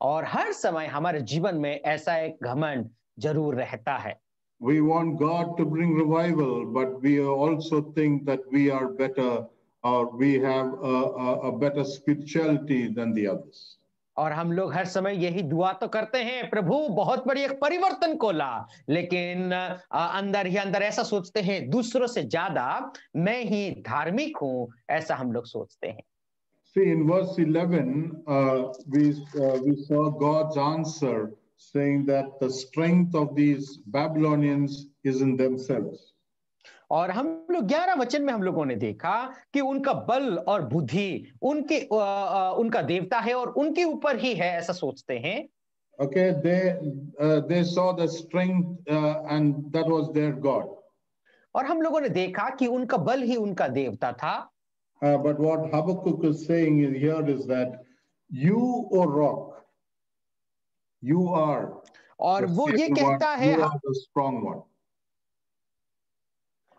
Speaker 1: और हर समय हमारे जीवन में ऐसा एक घमंड जरूर रहता है।
Speaker 2: We want God to bring revival, but we also think that we are better, or we have a better spirituality than the others.
Speaker 1: और हम लोग हर समय यही दुआ तो करते हैं, प्रभु बहुत बड़ी एक परिवर्तन को ला, लेकिन अंदर ही अंदर ऐसा सोचते हैं दूसरों से ज्यादा मैं ही धार्मिक हूं, ऐसा हम लोग सोचते हैं।
Speaker 2: See, in verse 11, we saw God's answer, saying that the strength of these Babylonians is in themselves.
Speaker 1: और हम लोग 11 वचन में हम लोगों ने देखा कि उनका बल और बुद्धि उनका देवता है और उनके ऊपर ही है, ऐसा सोचते हैं।
Speaker 2: Okay, they saw the strength and that was their God.
Speaker 1: और हम लोगों ने देखा कि उनका बल ही उनका देवता था।
Speaker 2: But what Habakkuk is saying here is that you, O rock, you are
Speaker 1: और वो ये कहता है,
Speaker 2: you are the strong one.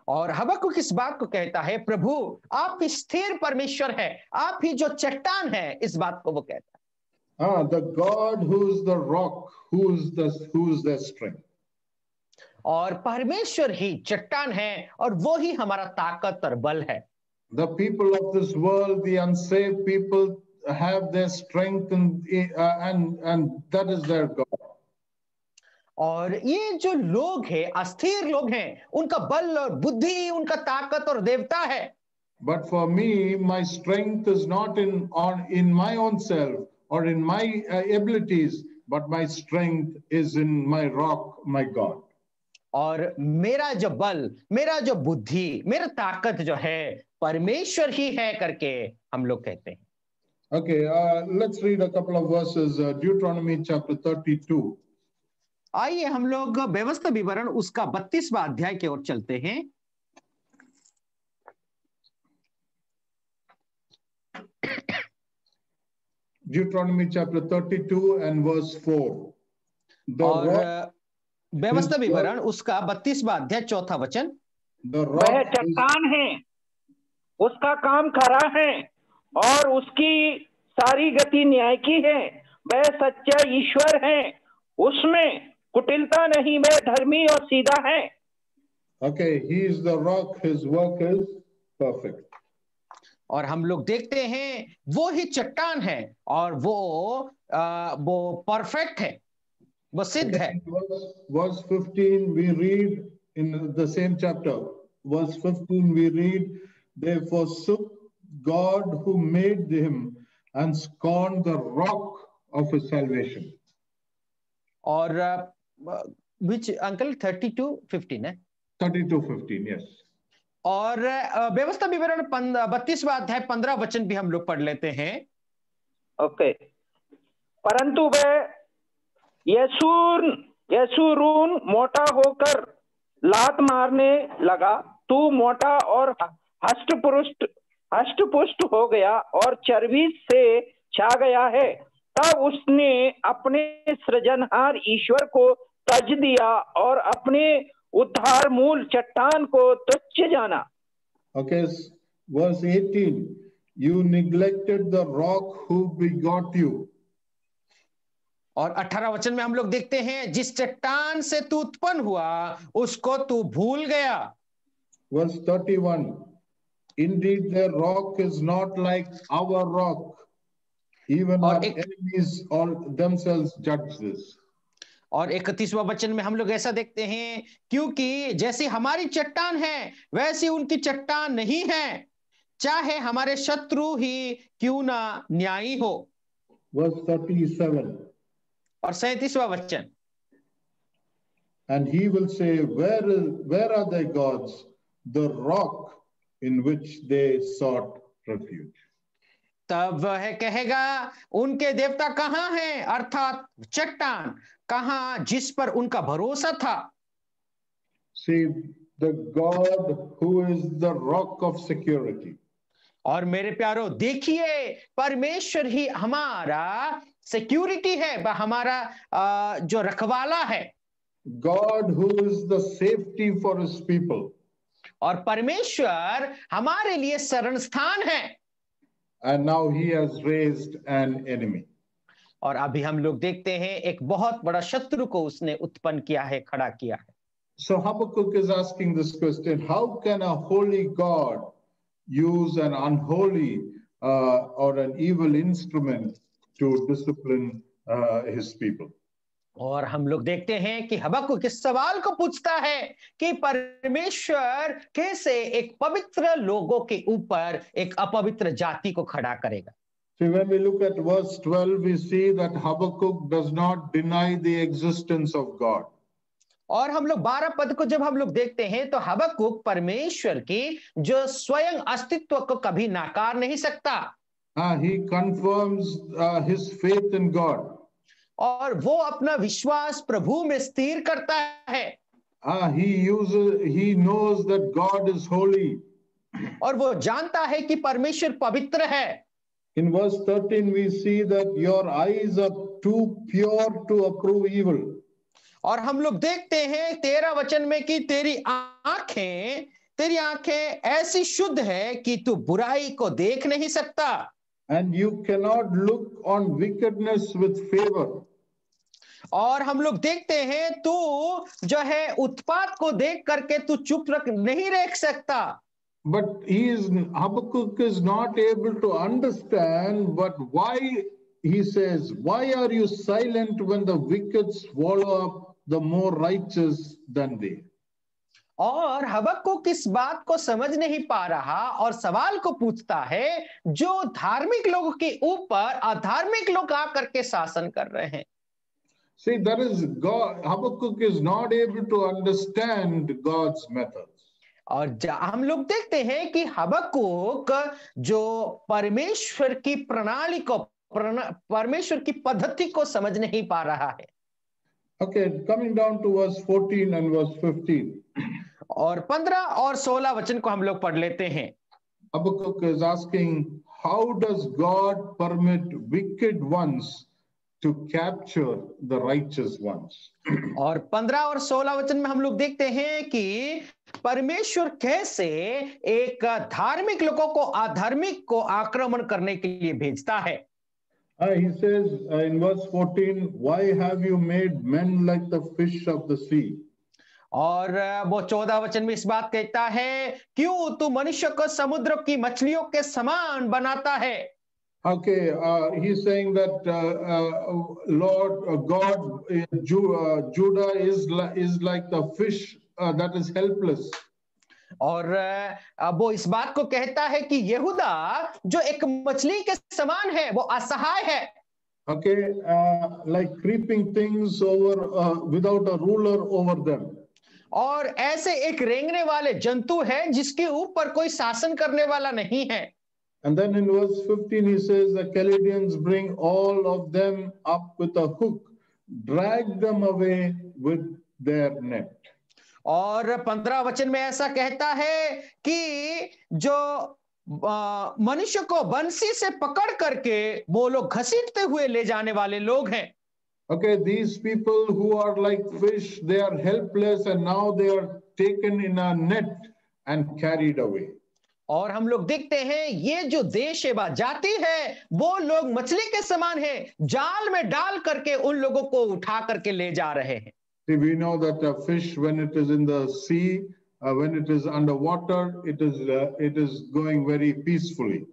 Speaker 1: और हबक्कुक इस बात को कहता है, प्रभु आप स्थिर परमेश्वर है, आप ही जो चट्टान है, इस बात को वो कहता है।
Speaker 2: The God who is the rock, who is the strength.
Speaker 1: और परमेश्वर ही चट्टान है और वो ही हमारा ताकत और बल है।
Speaker 2: The people of this world, the unsaved people, have their strength and that is their God.
Speaker 1: और ये जो लोग हैं, अस्थिर लोग हैं, उनका बल और बुद्धि, उनका ताकत और देवता है।
Speaker 2: But for me, my strength is not in my own self or in my abilities, but my strength is in my rock, my God.
Speaker 1: और मेरा जो बल, मेरा जो बुद्धि, मेरा ताकत जो है परमेश्वर ही है करके हम लोग कहते हैं।
Speaker 2: Okay, let's read a couple of verses. Deuteronomy chapter 32.
Speaker 1: आइए हम लोग व्यवस्था विवरण उसका 32वां अध्याय की ओर चलते हैं।
Speaker 2: Deuteronomy chapter 32 and verse 4.
Speaker 1: और व्यवस्था विवरण उसका 32वां अध्याय 4था वचन।
Speaker 4: वह चट्टान है, उसका काम खरा है और उसकी सारी गति न्याय की है। वह सच्चा ईश्वर है, उसमें कुटिलता नहीं, वह धर्मी और सीधा है।
Speaker 2: Okay, he is the rock, his work is perfect.
Speaker 1: और हम लोग देखते हैं वो ही चट्टान है और वो परफेक्ट है, वो सिद्ध है।
Speaker 2: Verse 15 we read in the same chapter. Verse 15 we read, they forsook God who made him and scorned the rock of his salvation.
Speaker 1: और which uncle 32:15 है?
Speaker 2: 32:15, yes.
Speaker 1: और व्यवस्था विवरण 32वां अध्याय 15 वचन भी हम लोग पढ़ लेते हैं।
Speaker 4: ओके। परंतु वह यशूरून मोटा होकर लात मारने लगा, तू मोटा और हष्टपुष्ट हो गया और चर्बी से छा गया है। तब उसने अपने सृजनहार ईश्वर को तज दिया और अपने उद्धार मूल चट्टान को तुच्छ जाना।
Speaker 2: Okay, verse 18, you neglected the rock who begot you.
Speaker 1: और 18 वचन में हम लोग देखते हैं, जिस चट्टान से तू उत्पन्न हुआ उसको तू भूल गया।
Speaker 2: Verse 31, indeed their rock is not like our rock. Even our enemies all themselves judge this.
Speaker 1: और 31वां वचन में हम लोग ऐसा देखते हैं, क्योंकि जैसी हमारी चट्टान है वैसी उनकी चट्टान नहीं है, चाहे हमारे शत्रु ही क्यों ना न्यायी हो।
Speaker 2: Verse 37,
Speaker 1: और 37वां वचन,
Speaker 2: and he will say, where are thy gods, the rock in which they sought refuge?
Speaker 1: तब वह कहेगा, उनके देवता कहाँ हैं, अर्थात चट्टान कहाँ जिस पर उनका भरोसा था।
Speaker 2: See, the God who is the rock of security.
Speaker 1: और मेरे प्यारो देखिए, परमेश्वर ही हमारा सिक्योरिटी है, हमारा जो रखवाला है।
Speaker 2: God who is the safety for his people.
Speaker 1: और परमेश्वर हमारे लिए शरण स्थान है।
Speaker 2: And now he has raised an enemy.
Speaker 1: और अभी हम लोग देखते हैं एक बहुत बड़ा शत्रु को उसने उत्पन्न किया है, खड़ा किया है।
Speaker 2: So Habakkuk is asking this question, how can a holy God use an unholy or an evil instrument to discipline his people?
Speaker 1: और हम लोग देखते हैं कि हबक्कुक इस सवाल को पूछता है कि परमेश्वर कैसे एक पवित्र लोगों के ऊपर एक अपवित्र जाति को खड़ा करेगा।
Speaker 2: So when we look at verse 12, we see that Habakkuk does not deny the existence of God.
Speaker 1: और हम लोग 12 पद को जब हम लोग देखते हैं तो हबक्कुक परमेश्वर की जो स्वयं अस्तित्व को कभी नकार नहीं सकता।
Speaker 2: He confirms his faith in God.
Speaker 1: और वो अपना विश्वास प्रभु में स्थिर करता है।
Speaker 2: He knows that God is holy.
Speaker 1: और वो जानता है कि परमेश्वर पवित्र है।
Speaker 2: In verse 13 we see that your eyes are too pure to approve evil.
Speaker 1: और हम लोग देखते हैं 13 वचन में कि तेरी आंखें ऐसी शुद्ध है कि तू बुराई को देख नहीं सकता।
Speaker 2: And you cannot look on wickedness with favor.
Speaker 1: और हम लोग देखते हैं तू जो है उत्पात को देख करके तू चुप नहीं रह सकता।
Speaker 2: But Habakkuk is not able to understand, but why he says, why are you silent when the wicked swallow up the more righteous than they?
Speaker 1: और हबक्कुक इस बात को समझ नहीं पा रहा और सवाल को पूछता है, जो धार्मिक लोगों के ऊपर अधार्मिक लोग आकर के शासन कर रहे हैं।
Speaker 2: See, that is God. Habakkuk is not able to understand God's methods.
Speaker 1: और हम लोग देखते हैं कि हबक्कुक जो परमेश्वर की प्रणाली को, परमेश्वर की पद्धति को समझ नहीं पा रहा है।
Speaker 2: Okay, coming down to verse 14 and verse 15.
Speaker 1: और 15 और 16 वचन को हम लोग पढ़ लेते हैं।
Speaker 2: Habakkuk is asking, how does God permit wicked ones to capture the righteous ones?
Speaker 1: और 15 और 16 वचन में हम लोग देखते हैं कि परमेश्वर कैसे एक धार्मिक लोगों को अधार्मिक को आक्रमण करने के लिए भेजता है।
Speaker 2: He says in verse 14, why have you made men like the fish of the sea?
Speaker 1: और वो 14 वचन में इस बात कहता है, क्यों तू मनुष्य को समुद्र की मछलियों के समान बनाता है।
Speaker 2: Okay, he's saying that Lord God, Judah is like the fish that is helpless.
Speaker 1: और वो इस बात को कहता है कि यहूदा जो एक मछली के समान है, वो असहाय है।
Speaker 2: Okay, like creeping things over without a ruler over them.
Speaker 1: और ऐसे एक रेंगने वाले जंतु है जिसके ऊपर कोई शासन करने वाला नहीं है।
Speaker 2: And then in verse 15 he says the Chaldeans bring all of them up with a hook, drag them away with their net.
Speaker 1: और 15 वचन में ऐसा कहता है कि जो मनुष्य को बंसी से पकड़ करके वो लोग घसीटते हुए ले जाने वाले लोग हैं।
Speaker 2: Okay, these people who are like fish, they are helpless and now they are taken in a net and carried away.
Speaker 1: और हम लोग देखते हैं ये जो देश है जाति है, वो लोग मछली के समान है, जाल में डाल करके उन लोगों को उठा करके ले जा रहे हैं.
Speaker 2: See, we know that a fish, when it is in the sea, when it is underwater, it is going very peacefully.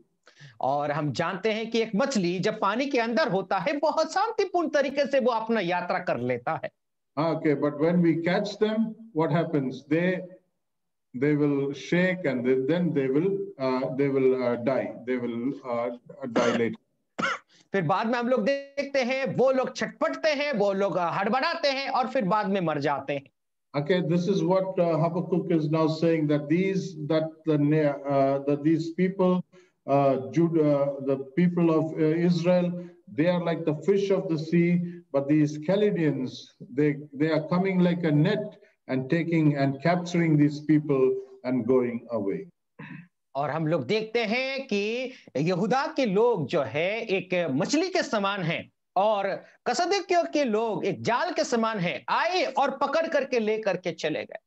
Speaker 1: और हम जानते हैं कि एक मछली जब पानी के अंदर होता है बहुत शांतिपूर्ण तरीके से वो अपना यात्रा कर लेता है.
Speaker 2: Okay, but when we catch them, what happens? They will shake and then they will die. They will die later.
Speaker 1: फिर बाद में हम लोग देखते हैं वो लोग छटपटते हैं, वो लोग हड़बड़ाते हैं और फिर बाद में मर जाते हैं.
Speaker 2: Okay, this is what Habakkuk is now saying, that these people, Judah, the people of Israel, they are like the fish of the sea, but these Chaldeans, they are coming like a net and taking and capturing these people and going away.
Speaker 1: और हम लोग देखते हैं कि यहूदा के लोग जो है एक मछली के समान हैं और कसदियों के लोग एक जाल के समान हैं, आए और पकड़ करके ले करके चले गए.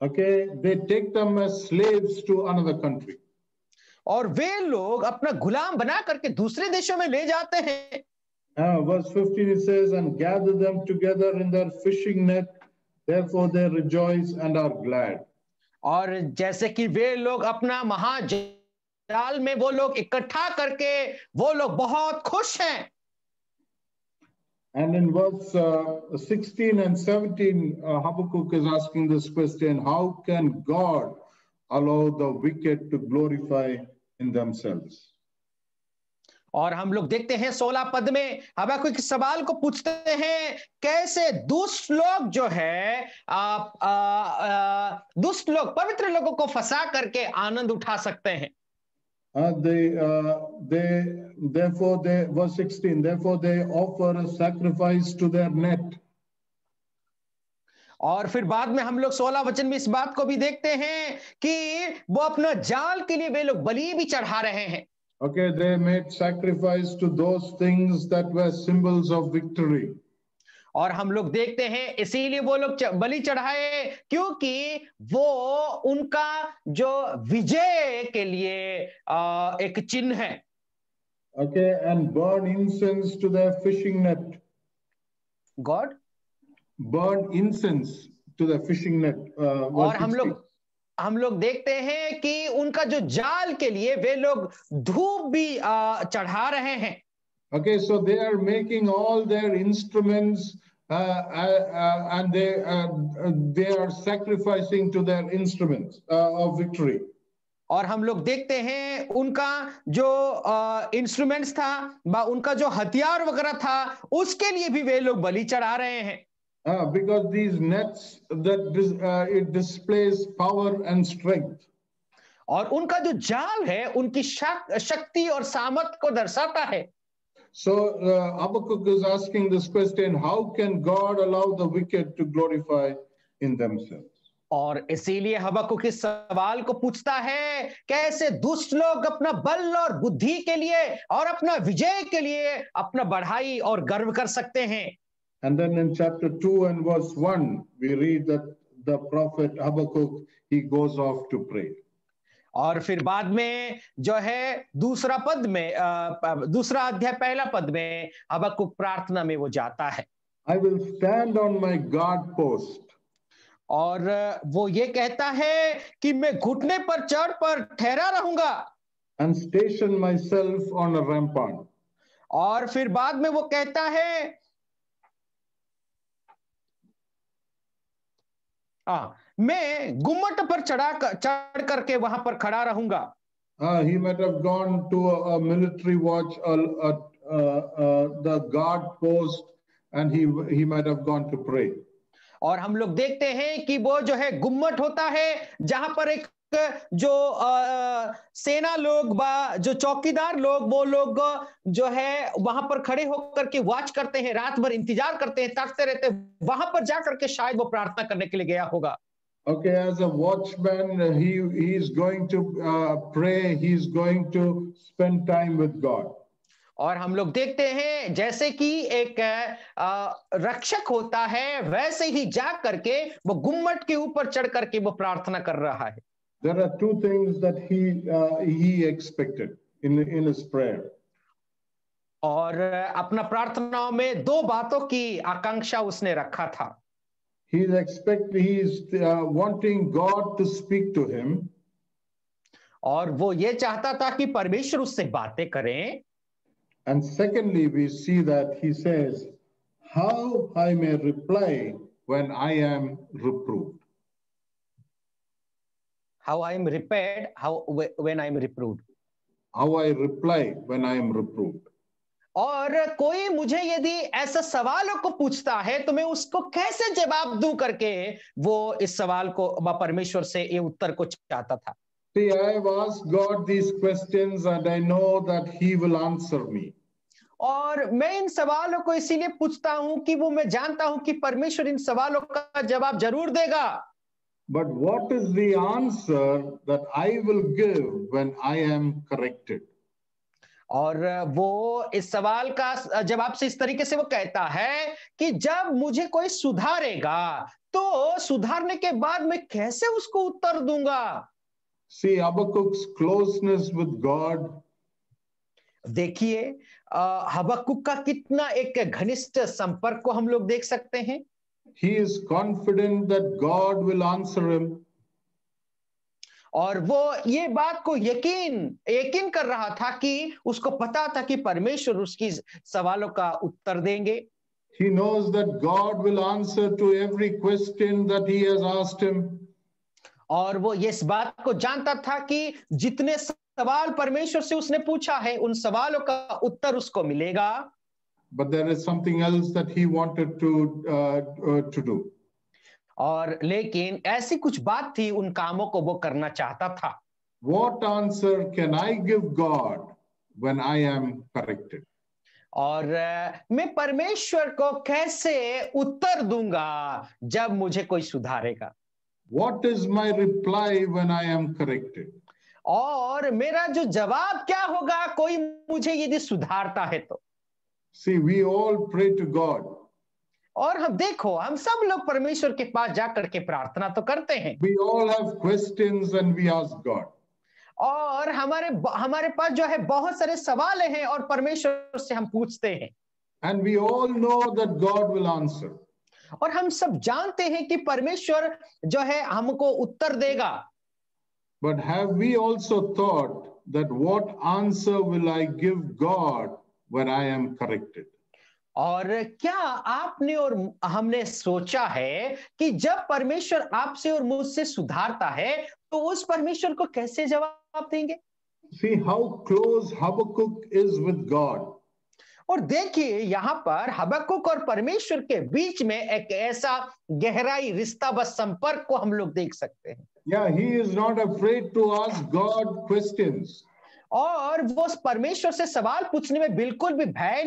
Speaker 2: Okay, they take them as slaves to another country.
Speaker 1: और वे लोग अपना गुलाम बना करके दूसरे देशों में ले जाते हैं.
Speaker 2: Verse 15 it says, and gather them together in their fishing net, therefore they rejoice and are glad.
Speaker 1: और जैसे कि वे लोग अपना महाजाल में वो लोग इकट्ठा करके वो लोग बहुत खुश हैं.
Speaker 2: And in verse 16 and 17, Habakkuk is asking this question: how can God allow the wicked to glorify in themselves?
Speaker 1: और हम लोग देखते हैं 16 पद में हबक्कुक इस सवाल को पूछते हैं, कैसे दुष्ट लोग जो है दुष्ट लोग पवित्र लोगों को फंसा करके आनंद उठा सकते हैं.
Speaker 2: Verse 16, therefore they offer a sacrifice to their net.
Speaker 1: और फिर बाद में हम लोग 16 वचन में इस बात को भी देखते हैं कि वो अपना जाल के लिए वे लोग बलि भी चढ़ा रहे हैं.
Speaker 2: Okay, they made sacrifice to those things that were symbols of victory.
Speaker 1: और हम लोग देखते हैं इसीलिए वो लोग बलि चढ़ाए क्योंकि वो उनका जो विजय के लिए एक चिन्ह है.
Speaker 2: Okay, and burn incense to their fishing net.
Speaker 1: God?
Speaker 2: Burn incense to the fishing net.
Speaker 1: और हम लोग देखते हैं कि उनका जो जाल के लिए वे लोग धूप भी चढ़ा रहे हैं.
Speaker 2: Okay, so they are making all their instruments and they are sacrificing to their instruments of victory.
Speaker 1: और हम लोग देखते हैं उनका जो इंस्ट्रूमेंट्स था, उनका जो हथियार वगैरह था, उसके लिए भी वे लोग बलि चढ़ा रहे हैं.
Speaker 2: Because these nets it displays power and strength.
Speaker 1: और उनका जो जाल है उनकी शक्ति और सामर्थ को दर्शाता है.
Speaker 2: So Habakkuk is asking this question: how can God allow the wicked to glorify in themselves?
Speaker 1: और इसीलिए हबक्कुक इस सवाल को पूछता है, कैसे दुष्ट लोग अपना बल और बुद्धि के लिए और अपना विजय के लिए अपना बढ़ाई और गर्व कर सकते हैं.
Speaker 2: And then in chapter 2 and verse 1, we read that the prophet Habakkuk, he goes off to pray.
Speaker 1: और फिर बाद में जो है दूसरा अध्याय पहला पद में हबक्कुक प्रार्थना में वो जाता है.
Speaker 2: I will stand on my guard post.
Speaker 1: और वो ये कहता है कि मैं घुटने पर चढ़ पर ठहरा रहूंगा.
Speaker 2: And station myself on a rampart.
Speaker 1: और फिर बाद में वो कहता है मैं गुम्मट पर चढ़ करके वहां पर खड़ा रहूंगा.
Speaker 2: He might have gone to a military watch, the guard post, and he might have gone to pray.
Speaker 1: और हम लोग देखते हैं कि वो जो है गुम्मट होता है जहां पर एक जो सेना लोग जो चौकीदार लोग वो लोग जो है वहां पर खड़े होकर के वॉच करते हैं, रात भर इंतजार करते हैं, ताकते रहते हैं. वहां पर जाकर के शायद वो प्रार्थना करने के लिए गया होगा.
Speaker 2: Okay, as a watchman, he is going to pray. He is going to spend time with God.
Speaker 1: और हम लोग देखते हैं जैसे कि एक रक्षक होता है, वैसे ही जा करके वो गुम्मट के ऊपर चढ़ करके वो प्रार्थना कर रहा है।
Speaker 2: There are two things that he expected in his prayer.
Speaker 1: और अपना प्रार्थनाओं में दो बातों की आकांक्षा उसने रखा था।
Speaker 2: He is wanting God to speak to him.
Speaker 1: और वो ये चाहता था कि परमेश्वर उससे बातें करें।
Speaker 2: And secondly, we see that he says, how I may reply when I am reproved.
Speaker 1: How I am repaired, when I am reproved.
Speaker 2: How I reply when I am reproved.
Speaker 1: और कोई मुझे यदि ऐसा सवालों को पूछता है तो मैं उसको कैसे जवाब दूं करके वो इस सवाल को परमेश्वर से ये उत्तर को चाहता था।
Speaker 2: See, I have asked God these questions and I know that he will answer me.
Speaker 1: और मैं इन सवालों को इसीलिए पूछता हूं कि वो मैं जानता हूं कि परमेश्वर इन सवालों का जवाब जरूर देगा।
Speaker 2: But what is the answer that I will give when I am corrected?
Speaker 1: और वो इस सवाल का जवाब से इस तरीके से वो कहता है कि जब मुझे कोई सुधारेगा तो सुधारने के बाद मैं कैसे उसको उत्तर दूंगा।
Speaker 2: See, Habakkuk's closeness with God.
Speaker 1: देखिए हबक्कुक का कितना एक घनिष्ठ संपर्क को हम लोग देख सकते हैं।
Speaker 2: He is confident that God will answer him.
Speaker 1: और वो ये बात को यकीन कर रहा था कि उसको पता था कि परमेश्वर उसकी सवालों का उत्तर देंगे।
Speaker 2: He knows that God will answer to every question that he has asked him.
Speaker 1: और वो इस बात को जानता था कि जितने सवाल परमेश्वर से उसने पूछा है उन सवालों का उत्तर उसको मिलेगा।
Speaker 2: But there is something else that he wanted to do.
Speaker 1: और लेकिन ऐसी कुछ बात थी, उन कामों को वो करना चाहता था।
Speaker 2: What answer can I give God when I am corrected?
Speaker 1: और मैं परमेश्वर को कैसे उत्तर दूंगा जब मुझे कोई सुधारेगा।
Speaker 2: What is my reply when I am corrected?
Speaker 1: और मेरा जो जवाब क्या होगा कोई मुझे यदि सुधारता है तो।
Speaker 2: See, we all pray to God.
Speaker 1: और हम सब लोग परमेश्वर के पास जाकर के प्रार्थना तो करते हैं।
Speaker 2: We all have questions and we ask God.
Speaker 1: और हमारे पास जो है बहुत सारे सवाल हैं और परमेश्वर से हम पूछते हैं।
Speaker 2: And we all know that God will answer.
Speaker 1: और हम सब जानते हैं कि परमेश्वर जो है हमको उत्तर देगा।
Speaker 2: But have we also thought that what answer will I give God when I am corrected?
Speaker 1: और क्या आपने और हमने सोचा है कि जब परमेश्वर आपसे और मुझसे सुधारता है तो उस परमेश्वर को कैसे जवाब देंगे?
Speaker 2: See how close Habakkuk is with God.
Speaker 1: और देखिए यहाँ पर हबक्कुक और परमेश्वर के बीच में एक ऐसा गहराई रिश्ता व संपर्क को हम लोग देख सकते हैं।
Speaker 2: Yeah, he is not afraid to ask God questions.
Speaker 1: और वो परमेश्वर से सवाल पूछने में बिल्कुल भी भय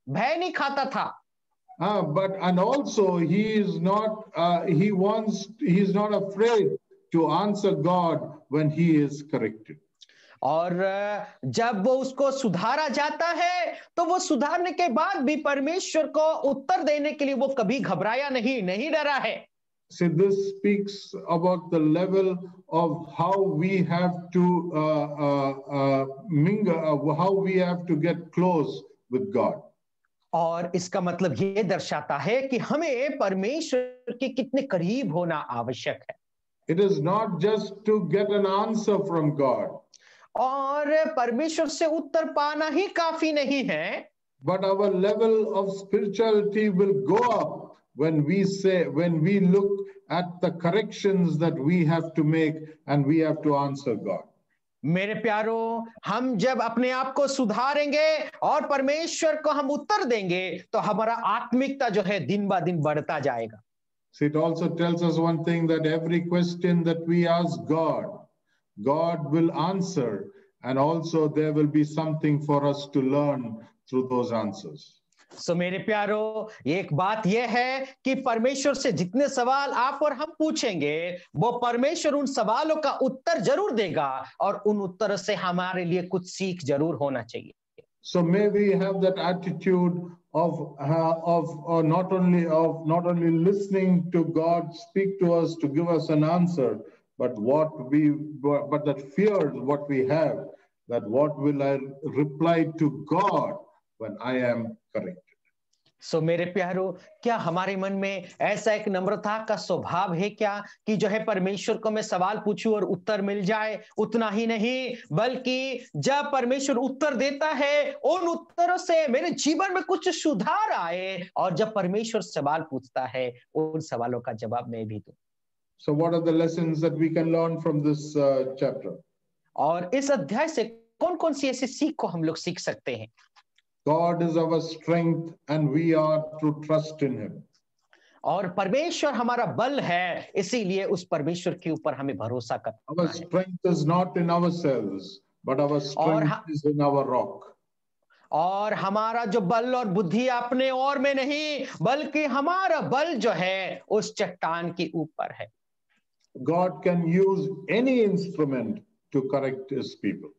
Speaker 1: नहीं खाता था।
Speaker 2: But and also he is not afraid to answer God when he is corrected.
Speaker 1: और जब वो उसको सुधारा जाता है तो वो सुधारने के बाद भी परमेश्वर को उत्तर देने के लिए वो कभी घबराया नहीं डरा है।
Speaker 2: So this speaks about the level of how we have to mingle, how we have to get close with God.
Speaker 1: और इसका मतलब ये दर्शाता है कि हमें परमेश्वर के कितने करीब होना आवश्यक है।
Speaker 2: It is not just to get an answer from God.
Speaker 1: और परमेश्वर से उत्तर पाना ही काफी नहीं है।
Speaker 2: But our level of spirituality will go up when we look at the corrections that we have to make and we have to answer God.
Speaker 1: मेरे प्यारों, हम जब अपने आप को सुधारेंगे और परमेश्वर को हम उत्तर देंगे तो हमारा आत्मिकता जो है दिन ब दिन बढ़ता जाएगा।
Speaker 2: So it also tells us one thing, that every question that we ask God will answer, and also there will be something for us to learn through those answers.
Speaker 1: So मेरे प्यारों, एक बात यह है कि परमेश्वर से जितने सवाल आप और हम पूछेंगे वो परमेश्वर उन सवालों का उत्तर जरूर देगा और उन उत्तर से हमारे लिए कुछ सीख जरूर होना चाहिए।
Speaker 2: So may we have that attitude of not only listening to God speak to us to give us an answer, but that fear what we have, that what will I reply to God when I am corrected.
Speaker 1: सो मेरे प्यारो, क्या हमारे मन में ऐसा एक नम्रता का स्वभाव है क्या कि जो है परमेश्वर को मैं सवाल पूछूं और उत्तर मिल जाए? उतना ही नहीं, बल्कि जब परमेश्वर उत्तर देता है, उन उत्तरों से मेरे जीवन में कुछ सुधार आए, और जब परमेश्वर सवाल पूछता है, उन सवालों का जवाब मैं भी दूं।
Speaker 2: So what are the lessons that we can learn from this chapter?
Speaker 1: और इस अध्याय से कौन-कौन सी ऐसी सीख को हम लोग सीख सकते हैं?
Speaker 2: God is our strength and we are to trust in him.
Speaker 1: और परमेश्वर हमारा बल है, इसीलिए उस परमेश्वर के ऊपर हमें भरोसा करना
Speaker 2: Our
Speaker 1: है।
Speaker 2: strength is not in ourselves, but our strength is in our rock.
Speaker 1: और हमारा जो बल और बुद्धि अपने और में नहीं, बल्कि हमारा बल जो है उस चट्टान के ऊपर है।
Speaker 2: God can use any instrument to correct his people.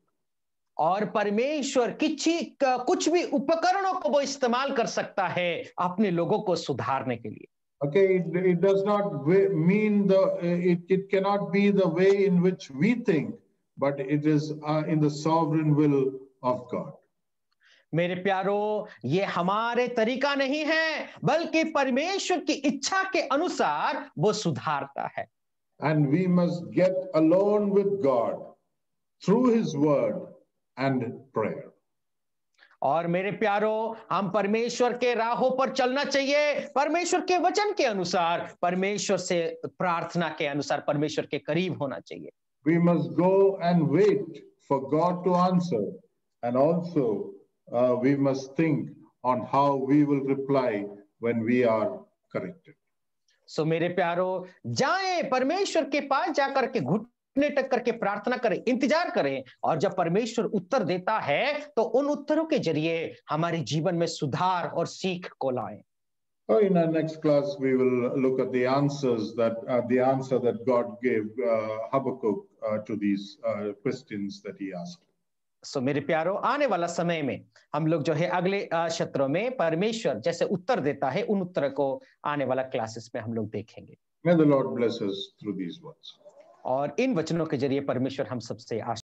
Speaker 1: और परमेश्वर कुछ भी उपकरणों को वो इस्तेमाल कर सकता है अपने लोगों को सुधारने के लिए।
Speaker 2: Okay, it does not mean it cannot be the way in which we think, but it is in the sovereign will of God.
Speaker 1: मेरे प्यारो, ये हमारे तरीका नहीं है, बल्कि परमेश्वर की इच्छा के अनुसार वो सुधारता है।
Speaker 2: And we must get alone with God through his word and prayer.
Speaker 1: और मेरे प्यारो, हम परमेश्वर के राहों पर चलना चाहिए, परमेश्वर के वचन के अनुसार, परमेश्वर से प्रार्थना के अनुसार, परमेश्वर के करीब होना चाहिए।
Speaker 2: We must go and wait for God to answer, and also we must think on how we will reply when we are corrected.
Speaker 1: सो मेरे प्यारो, जाएं परमेश्वर के पास जाकर के घुटने टेक करके प्रार्थना करें, इंतजार करें, और जब परमेश्वर उत्तर देता है तो उन उत्तरों के जरिए हमारे जीवन में सुधार और सीख को लाएं।
Speaker 2: In our next class, we will look at the answer that God gave Habakkuk to these questions that he asked.
Speaker 1: सो मेरे प्यारो, आने वाला समय में हम लोग जो है अगले सत्रों में परमेश्वर जैसे उत्तर देता है, उन उत्तर को आने वाला क्लासेस में हम लोग देखेंगे।
Speaker 2: May the Lord bless us through these words.
Speaker 1: और इन वचनों के जरिए परमेश्वर हम सबसे